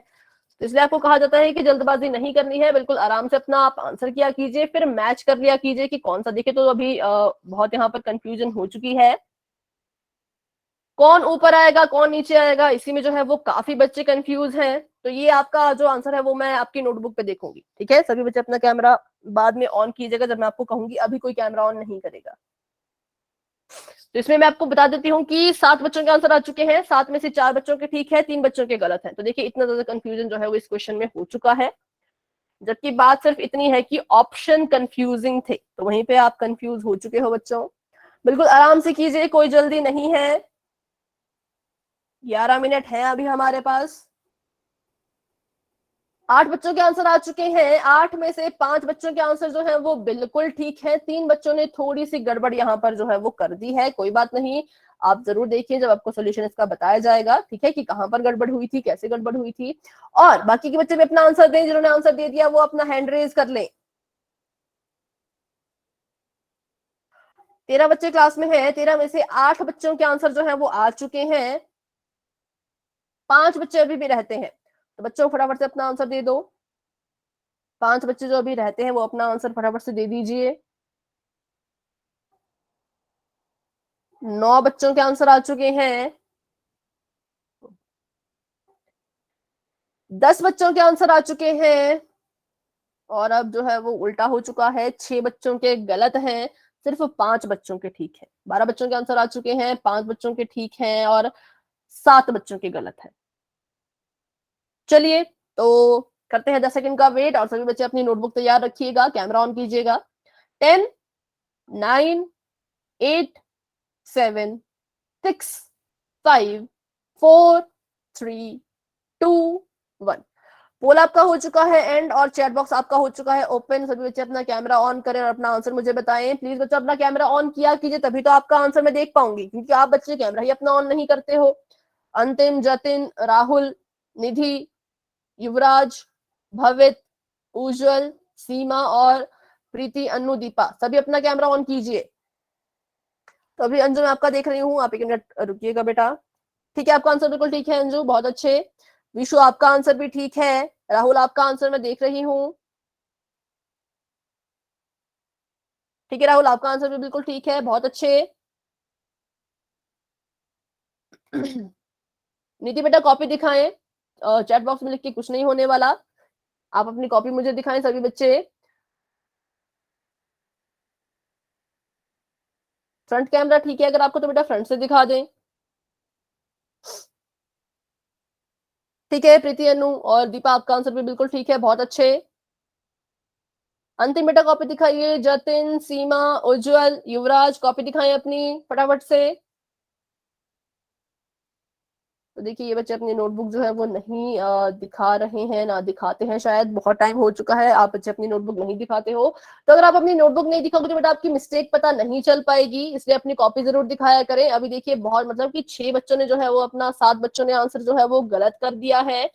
तो इसलिए आपको कहा जाता है कि जल्दबाजी नहीं करनी है, बिल्कुल आराम से अपना आप आंसर किया कीजिए, फिर मैच कर लिया कीजिए कि कौन सा दिखे। तो अभी बहुत यहाँ पर कंफ्यूजन हो चुकी है, कौन ऊपर आएगा कौन नीचे आएगा, इसी में जो है वो काफी बच्चे कंफ्यूज हैं। तो ये आपका जो आंसर है वो मैं आपकी नोटबुक पे देखूंगी, ठीक है। सभी बच्चे अपना कैमरा बाद में ऑन कीजिएगा जब मैं आपको कहूंगी, अभी कोई कैमरा ऑन नहीं करेगा। तो इसमें मैं आपको बता देती हूँ कि 7 बच्चों के आंसर आ चुके हैं, 7 में से 4 बच्चों के ठीक है, 3 बच्चों के गलत है। तो देखिए, इतना ज्यादा कंफ्यूजन जो है वो इस क्वेश्चन में हो चुका है, जबकि बात सिर्फ इतनी है कि ऑप्शन कंफ्यूजिंग थे, तो वहीं पे आप कंफ्यूज हो चुके हो बच्चों। बिल्कुल आराम से कीजिए, कोई जल्दी नहीं है। 11 मिनट है अभी हमारे पास। 8 बच्चों के आंसर आ चुके हैं, 8 में से 5 बच्चों के आंसर जो है वो बिल्कुल ठीक है, 3 बच्चों ने थोड़ी सी गड़बड़ यहाँ पर जो है वो कर दी है। कोई बात नहीं, आप जरूर देखिए जब आपको सोल्यूशन इसका बताया जाएगा, ठीक है, कि कहां पर गड़बड़ हुई थी, कैसे गड़बड़ हुई थी। और बाकी के बच्चे भी अपना आंसर दें, जिन्होंने आंसर दे दिया वो अपना हैंड रेज कर लें। 13 बच्चे क्लास में हैं, 13 में से 8 बच्चों के आंसर जो है वो आ चुके हैं, 5 बच्चे अभी भी रहते हैं। तो बच्चों फटाफट से अपना आंसर दे दो। 5 बच्चे जो अभी रहते हैं वो अपना आंसर फटाफट से दे दीजिए। 9 बच्चों के आंसर आ चुके हैं, 10 बच्चों के आंसर आ चुके हैं, और अब जो है वो उल्टा हो चुका है, 6 बच्चों के गलत हैं, सिर्फ 5 बच्चों के ठीक है। 12 बच्चों के आंसर आ चुके हैं, 5 बच्चों के ठीक हैं और 7 बच्चों के गलत है। चलिए, तो करते हैं 10 सेकंड का वेट, और सभी बच्चे अपनी नोटबुक तैयार रखिएगा, कैमरा ऑन कीजिएगा। 10, 9, 8, 7, 6, 5, 4, 3, 2, 1। पोल आपका हो चुका है एंड, और चैट बॉक्स आपका हो चुका है ओपन। सभी बच्चे अपना कैमरा ऑन करें और अपना आंसर मुझे बताएं। प्लीज बच्चों अपना कैमरा ऑन किया कीजिए, तभी तो आपका आंसर मैं देख पाऊंगी, क्योंकि आप बच्चे कैमरा ही अपना ऑन नहीं करते हो। अंतिम, जतिन, राहुल, निधि, युवराज, भवित, उज्जवल, सीमा और प्रीति, अनु, दीपा, सभी अपना कैमरा ऑन कीजिए। तो अभी अंजू मैं आपका देख रही हूँ, आप 1 मिनट रुकिएगा बेटा। ठीक है, आपका आंसर बिल्कुल ठीक है अंजू, बहुत अच्छे। विशु आपका आंसर भी ठीक है, राहुल आपका आंसर मैं देख रही हूँ, ठीक है, राहुल आपका आंसर भी बिल्कुल ठीक है, बहुत अच्छे। नीति बेटा कॉपी दिखाएं, चैट बॉक्स में लिख के कुछ नहीं होने वाला, आप अपनी कॉपी मुझे दिखाएं सभी बच्चे। फ्रंट कैमरा ठीक है अगर आपको, तो बेटा फ्रंट से दिखा दें। ठीक है, प्रीति, अनु और दीपा आपका आंसर भी बिल्कुल ठीक है, बहुत अच्छे। अंतिम बेटा कॉपी दिखाइए, जतिन, सीमा, उज्जवल, युवराज, कॉपी दिखाएं अपनी फटाफट से। तो देखिए, ये बच्चे अपनी नोटबुक जो है वो नहीं दिखा रहे हैं, ना दिखाते हैं, शायद बहुत टाइम हो चुका है आप बच्चे अपनी नोटबुक नहीं दिखाते हो। तो अगर आप अपनी नोटबुक नहीं दिखाओगे तो बेटा आपकी मिस्टेक पता नहीं चल पाएगी, इसलिए अपनी कॉपी जरूर दिखाया करें। अभी देखिए, बहुत मतलब कि 6 बच्चों ने जो है वो अपना, 7 बच्चों ने आंसर जो है वो गलत कर दिया है,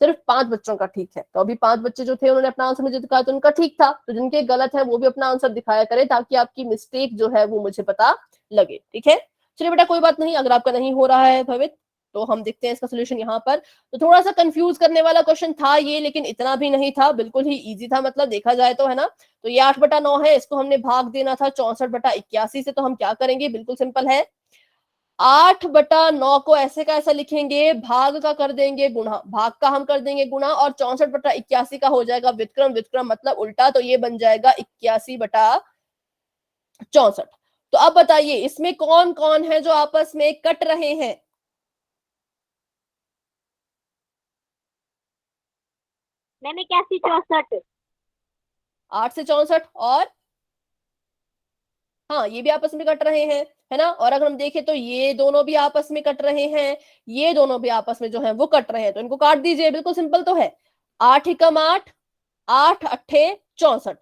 सिर्फ 5 बच्चों का ठीक है। तो अभी 5 बच्चे जो थे उन्होंने अपना आंसर मुझे दिखाया, तो उनका ठीक था। तो जिनके गलत है वो भी अपना आंसर दिखाया करें, ताकि आपकी मिस्टेक जो है वो मुझे पता लगे, ठीक है। चलिए बेटा, कोई बात नहीं, अगर आपका नहीं हो रहा है भवित, तो हम देखते हैं इसका सोल्यूशन यहाँ पर। तो थोड़ा सा कंफ्यूज करने वाला क्वेश्चन था ये, लेकिन इतना भी नहीं था, बिल्कुल ही इजी था, मतलब देखा जाए तो, है ना। तो ये 8/9 है, इसको हमने भाग देना था 64/81 से। तो हम क्या करेंगे, बिल्कुल सिंपल है, 8/9 को ऐसे का ऐसा लिखेंगे, भाग का कर देंगे गुणा, भाग का हम कर देंगे गुणा, और 64/81 का हो जाएगा व्युत्क्रम, व्युत्क्रम मतलब उल्टा, तो ये बन जाएगा 81/64। तो अब बताइए इसमें कौन कौन है जो आपस में कट रहे हैं। मैम 81 64। 8 से 64, और हाँ ये भी आपस में कट रहे हैं, है ना। और अगर हम देखें तो ये दोनों भी आपस में कट रहे हैं, ये दोनों भी आपस में जो है वो कट रहे हैं, तो इनको काट दीजिए, बिल्कुल सिंपल तो है। 8 एकम 8, 8 अट्ठे 64,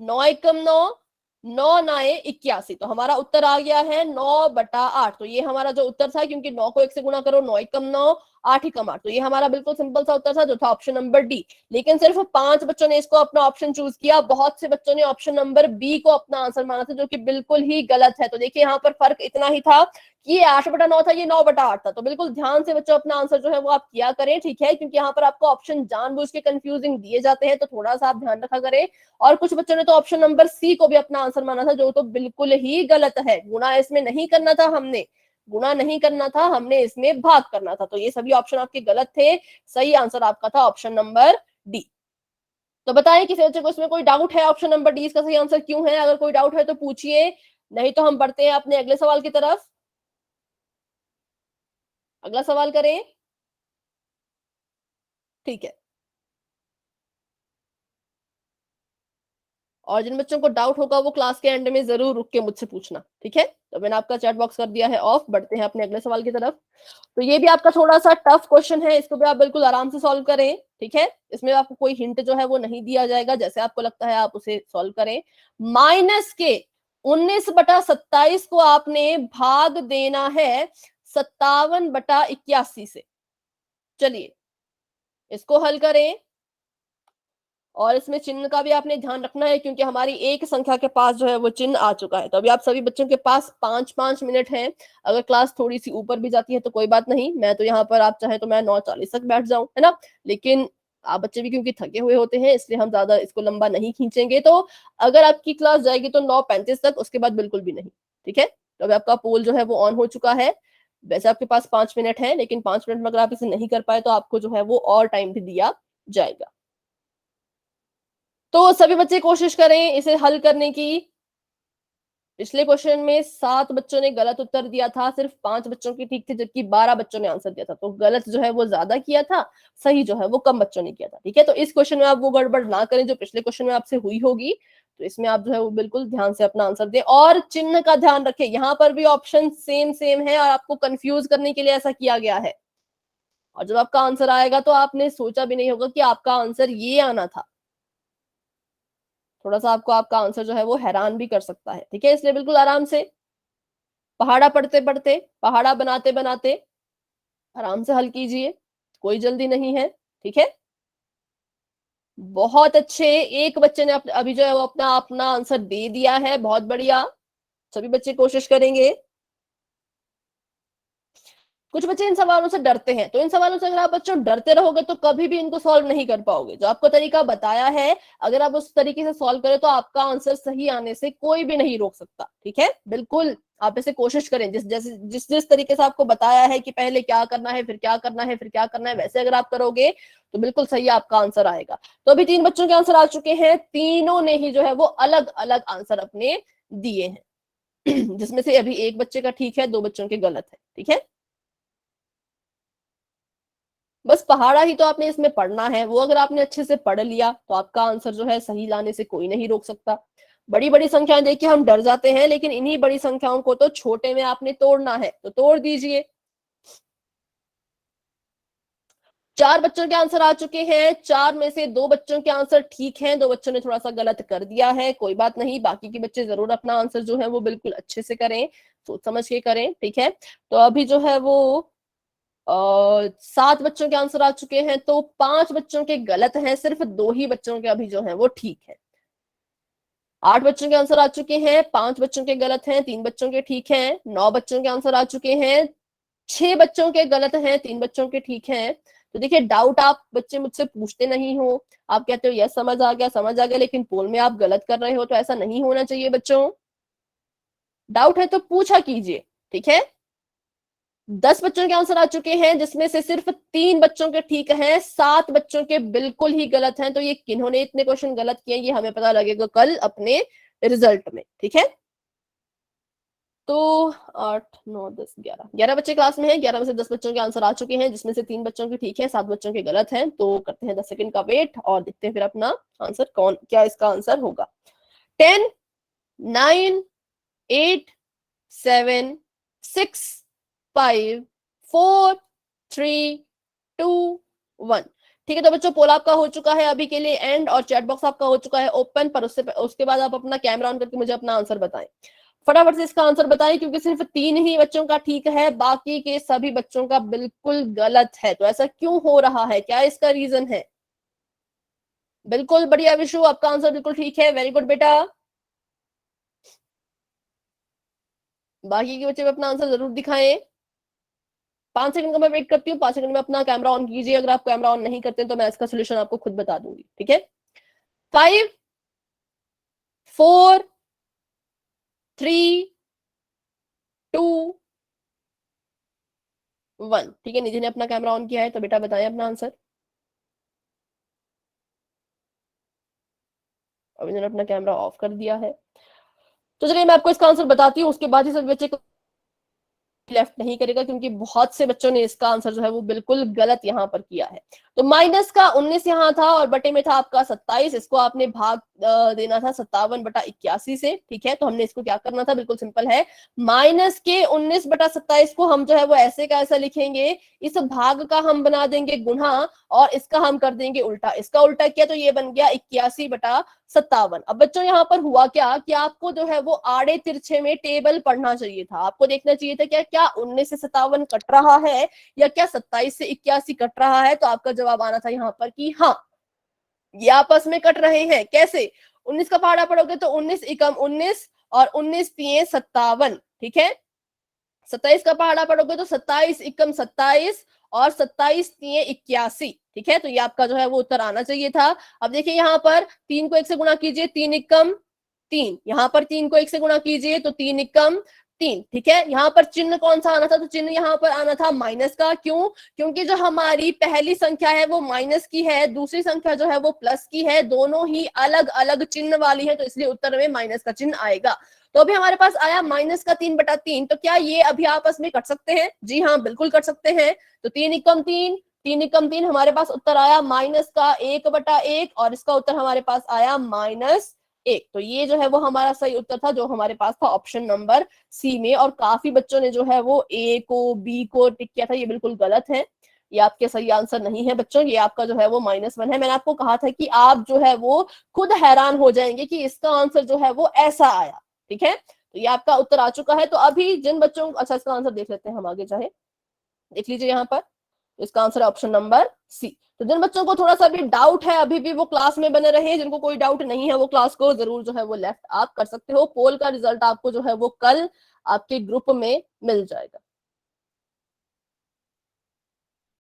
9 एकम 9, 9 9 81। तो हमारा उत्तर आ गया है 9/8। तो ये हमारा जो उत्तर था, क्योंकि 9 को 1 से गुणा करो, 9 एकम 9, 8 एकम 8, तो ये हमारा बिल्कुल सिंपल सा उत्तर था, जो था ऑप्शन नंबर डी। लेकिन सिर्फ 5 बच्चों ने इसको अपना ऑप्शन चूज किया, बहुत से बच्चों ने ऑप्शन नंबर बी को अपना आंसर माना था, जो कि बिल्कुल ही गलत है। तो देखिए यहाँ पर फर्क इतना ही था कि ये 8/9 था, ये 9/8 था। तो बिल्कुल ध्यान से बच्चों अपना आंसर जो है वो आप किया करें, ठीक है, क्योंकि यहाँ पर आपको ऑप्शन जानबूझ के कंफ्यूजिंग दिए जाते हैं, तो थोड़ा सा आप ध्यान रखा करें। और कुछ बच्चों ने तो ऑप्शन नंबर सी को भी अपना आंसर माना था, जो तो बिल्कुल ही गलत है। गुणा इसमें नहीं करना था हमने, गुणा नहीं करना था हमने, इसमें भाग करना था। तो ये सभी ऑप्शन आपके गलत थे, सही आंसर आपका था ऑप्शन नंबर डी। तो बताएं किसी बच्चे को इसमें कोई डाउट है, ऑप्शन नंबर डी इसका सही आंसर क्यों है? अगर कोई डाउट है तो पूछिए, नहीं तो हम बढ़ते हैं अपने अगले सवाल की तरफ। अगला सवाल करें, ठीक है। और जिन बच्चों को डाउट होगा वो क्लास के एंड में जरूर रुक के मुझसे पूछना, ठीक है। तो मैंने आपका चैट बॉक्स कर दिया है ऑफ, बढ़ते हैं अपने अगले सवाल की तरफ। तो ये भी आपका थोड़ा सा टफ क्वेश्चन है, इसको भी आप बिल्कुल आराम से सॉल्व करें, ठीक है। इसमें आपको कोई हिंट जो है वो नहीं दिया जाएगा, जैसे आपको लगता है आप उसे सॉल्व करें। माइनस के 19/27 को आपने भाग देना है 57/81 से। चलिए इसको हल करें, और इसमें चिन्ह का भी आपने ध्यान रखना है, क्योंकि हमारी एक संख्या के पास जो है वो चिन्ह आ चुका है। तो अभी आप सभी बच्चों के पास 5-5 मिनट हैं। अगर क्लास थोड़ी सी ऊपर भी जाती है तो कोई बात नहीं, मैं तो यहाँ पर आप चाहे तो मैं 9:40 तक बैठ जाऊं, है ना। लेकिन आप बच्चे भी क्योंकि थके हुए होते हैं, इसलिए हम ज्यादा इसको लंबा नहीं खींचेंगे। तो अगर आपकी क्लास जाएगी तो 9:35 तक, उसके बाद बिल्कुल भी नहीं, ठीक है। तो अभी आपका पोल जो है वो ऑन हो चुका है। वैसे आपके पास 5 मिनट है, लेकिन 5 मिनट में अगर आप इसे नहीं कर पाए तो आपको जो है वो और टाइम भी दिया जाएगा। तो सभी बच्चे कोशिश करें इसे हल करने की। पिछले क्वेश्चन में 7 बच्चों ने गलत उत्तर दिया था, सिर्फ 5 बच्चों की ठीक थी, जबकि 12 बच्चों ने आंसर दिया था। तो गलत जो है वो ज्यादा किया था, सही जो है वो कम बच्चों ने किया था, ठीक है। तो इस क्वेश्चन में आप वो गड़बड़ ना करें जो पिछले क्वेश्चन में आपसे हुई होगी। तो इसमें आप जो है वो बिल्कुल ध्यान से अपना आंसर दें, और चिन्ह का ध्यान रखें। यहाँ पर भी ऑप्शन सेम सेम है, और आपको कंफ्यूज करने के लिए ऐसा किया गया है। और जब आपका आंसर आएगा तो आपने सोचा भी नहीं होगा कि आपका आंसर ये आना था। थोड़ा सा आपको आपका आंसर जो है वो हैरान भी कर सकता है, ठीक है। इसलिए बिल्कुल आराम से, पहाड़ा पढ़ते पढ़ते, पहाड़ा बनाते बनाते आराम से हल कीजिए, कोई जल्दी नहीं है, ठीक है। बहुत अच्छे, एक बच्चे ने अभी जो है वो अपना अपना आंसर दे दिया है, बहुत बढ़िया। सभी बच्चे कोशिश करेंगे। कुछ बच्चे इन सवालों से डरते हैं, तो इन सवालों से अगर आप बच्चों डरते रहोगे तो कभी भी इनको सॉल्व नहीं कर पाओगे। जो आपको तरीका बताया है, अगर आप उस तरीके से सॉल्व करें तो आपका आंसर सही आने से कोई भी नहीं रोक सकता, ठीक है। बिल्कुल आप इसे कोशिश करें, जिस तरीके से आपको बताया है कि पहले क्या करना है, फिर क्या करना है, फिर क्या करना है, वैसे अगर आप करोगे तो बिल्कुल सही आपका आंसर आएगा। तो अभी 3 बच्चों के आंसर आ चुके हैं, तीनों ने ही जो है वो अलग अलग आंसर अपने दिए हैं जिसमें से अभी एक बच्चे का ठीक है, 2 बच्चों के गलत है, ठीक है। बस पहाड़ा ही तो आपने इसमें पढ़ना है, वो अगर आपने अच्छे से पढ़ लिया तो आपका आंसर जो है सही लाने से कोई नहीं रोक सकता। बड़ी बड़ी संख्याएं देख के हम डर जाते हैं, लेकिन इन्हीं बड़ी संख्याओं को तो छोटे में आपने तोड़ना है, तो तोड़ दीजिए। 4 बच्चों के आंसर आ चुके हैं, 4 में से 2 बच्चों के आंसर ठीक हैं, 2 बच्चों ने थोड़ा सा गलत कर दिया है, कोई बात नहीं। बाकी के बच्चे जरूर अपना आंसर जो है वो बिल्कुल अच्छे से करें, सोच समझ के करें, ठीक है। तो अभी जो है वो 7 बच्चों के आंसर आ चुके हैं, तो 5 बच्चों के गलत हैं, सिर्फ 2 ही बच्चों के अभी जो है वो ठीक है। 8 बच्चों के आंसर आ चुके हैं, 5 बच्चों के गलत हैं, 3 बच्चों के ठीक हैं। 9 बच्चों के आंसर आ चुके हैं, 6 बच्चों के गलत हैं, 3 बच्चों के ठीक हैं। तो देखिए डाउट आप बच्चे मुझसे पूछते नहीं हो, आप कहते हो यस समझ आ गया, लेकिन पोल में आप गलत कर रहे हो, तो ऐसा नहीं होना चाहिए बच्चों। डाउट है तो पूछा कीजिए, ठीक है। 10 बच्चों के आंसर आ चुके हैं, जिसमें से सिर्फ 3 बच्चों के ठीक हैं, 7 बच्चों के बिल्कुल ही गलत हैं। तो ये किन्होंने इतने क्वेश्चन गलत किए ये हमें पता लगेगा कल अपने रिजल्ट में, ठीक है। तो 8 9 10 11 बच्चे क्लास में हैं, 11 में से 10 बच्चों के आंसर आ चुके हैं, जिसमें से 3 बच्चों के ठीक है, 7 बच्चों के गलत हैं। तो करते हैं 10 सेकंड का वेट और देखते हैं फिर अपना आंसर क्या इसका आंसर होगा। 10 9 8 7 6 5 4 3 2 1। ठीक है, तो बच्चों पोल आपका हो चुका है अभी के लिए एंड, और चैट बॉक्स आपका हो चुका है ओपन, पर उसके बाद आप अपना कैमरा ऑन करके मुझे अपना आंसर बताएं। फटाफट से इसका आंसर बताएं, क्योंकि सिर्फ 3 ही बच्चों का ठीक है, बाकी के सभी बच्चों का बिल्कुल गलत है। तो ऐसा क्यों हो रहा है, क्या इसका रीजन है? बिल्कुल बढ़िया विशु, आपका आंसर बिल्कुल ठीक है, वेरी गुड बेटा। बाकी के बच्चे अपना आंसर जरूर दिखाएं। 5 सेकंड का मैं वेट करती हूँ, 5 सेकंड में अपना कैमरा ऑन कीजिए। अगर आप कैमरा ऑन नहीं करते तो मैं इसका सोल्यूशन आपको खुद बता दूंगी, ठीक है। 5 4 3 2 1। ठीक है, निधि ने अपना कैमरा ऑन किया है, तो बेटा बताएं अपना आंसर। अभी मैंने अपना कैमरा ऑफ कर दिया है। तो चलिए मैं आपको इसका आंसर बताती हूँ, उसके बाद ही सभी बच्चे लेफ्ट नहीं करेगा, क्योंकि बहुत से बच्चों ने इसका आंसर जो है वो बिल्कुल गलत यहाँ पर किया है। तो माइनस का 19 यहाँ था और बटे में था आपका 27, इसको आपने भाग देना था 57/81 से, ठीक है। तो हमने इसको क्या करना था, बिल्कुल सिंपल है, माइनस के 19/27 को हम जो है वो ऐसे का ऐसा लिखेंगे, इस भाग का हम बना देंगे गुणा और इसका हम कर देंगे उल्टा। इसका उल्टा किया तो ये बन गया 81/57। अब बच्चों यहाँ पर हुआ क्या कि आपको जो है वो आड़े तिरछे में टेबल पढ़ना चाहिए था, आपको देखना चाहिए था क्या 19 से 57 कट रहा है या क्या 27 से 81 कट रहा है। तो आपका जवाब आना था यहाँ पर कि हाँ ये आपस में कट रहे हैं। कैसे? 19 का पहाड़ा पढ़ोगे तो 19 एकम 19 और 19 तिये 57, ठीक है। 27 का पहाड़ा पढ़ोगे तो 27 एकम 27 और 27 तिये 81, ठीक है। तो ये आपका जो है वो उत्तर आना चाहिए था। अब देखिए यहाँ पर 3 को 1 से गुणा कीजिए, 3 एकम 3, यहाँ पर 3 को 1 से गुणा कीजिए तो 3 एकम 3, ठीक है। यहाँ पर चिन्ह कौन सा आना था, तो चिन्ह यहाँ पर आना था माइनस का। क्यों? क्योंकि जो हमारी पहली संख्या है वो माइनस की है, दूसरी संख्या जो है वो प्लस की है, दोनों ही अलग अलग चिन्ह वाली है, तो इसलिए उत्तर में माइनस का चिन्ह आएगा। तो अभी हमारे पास आया माइनस का 3/3। तो क्या ये अभी आपस में कट सकते हैं? जी हाँ, बिल्कुल कट सकते हैं। तो 3 एकम 3, 3 एकम 3, हमारे पास उत्तर आया माइनस का 1/1 और इसका उत्तर हमारे पास आया -1। तो ये जो है वो हमारा सही उत्तर था, जो हमारे पास था ऑप्शन नंबर सी में। और काफी बच्चों ने जो है वो ए को बी को टिक किया था, ये बिल्कुल गलत है, ये आपके सही आंसर नहीं है बच्चों। ये आपका जो है वो -1 है। मैंने आपको कहा था कि आप जो है वो खुद हैरान हो जाएंगे कि इसका आंसर जो है वो ऐसा आया, ठीक है। तो ये आपका उत्तर आ चुका है। तो अभी जिन बच्चों, अच्छा इसका आंसर देख लेते हैं हम आगे, चाहे देख लीजिए यहाँ पर। तो इसका आंसर है ऑप्शन नंबर सी। तो जिन बच्चों को थोड़ा सा भी डाउट है अभी भी वो क्लास में बने रहे, जिनको कोई डाउट नहीं है वो क्लास को जरूर जो है वो लेफ्ट आप कर सकते हो। पोल का रिजल्ट आपको जो है वो कल आपके ग्रुप में मिल जाएगा।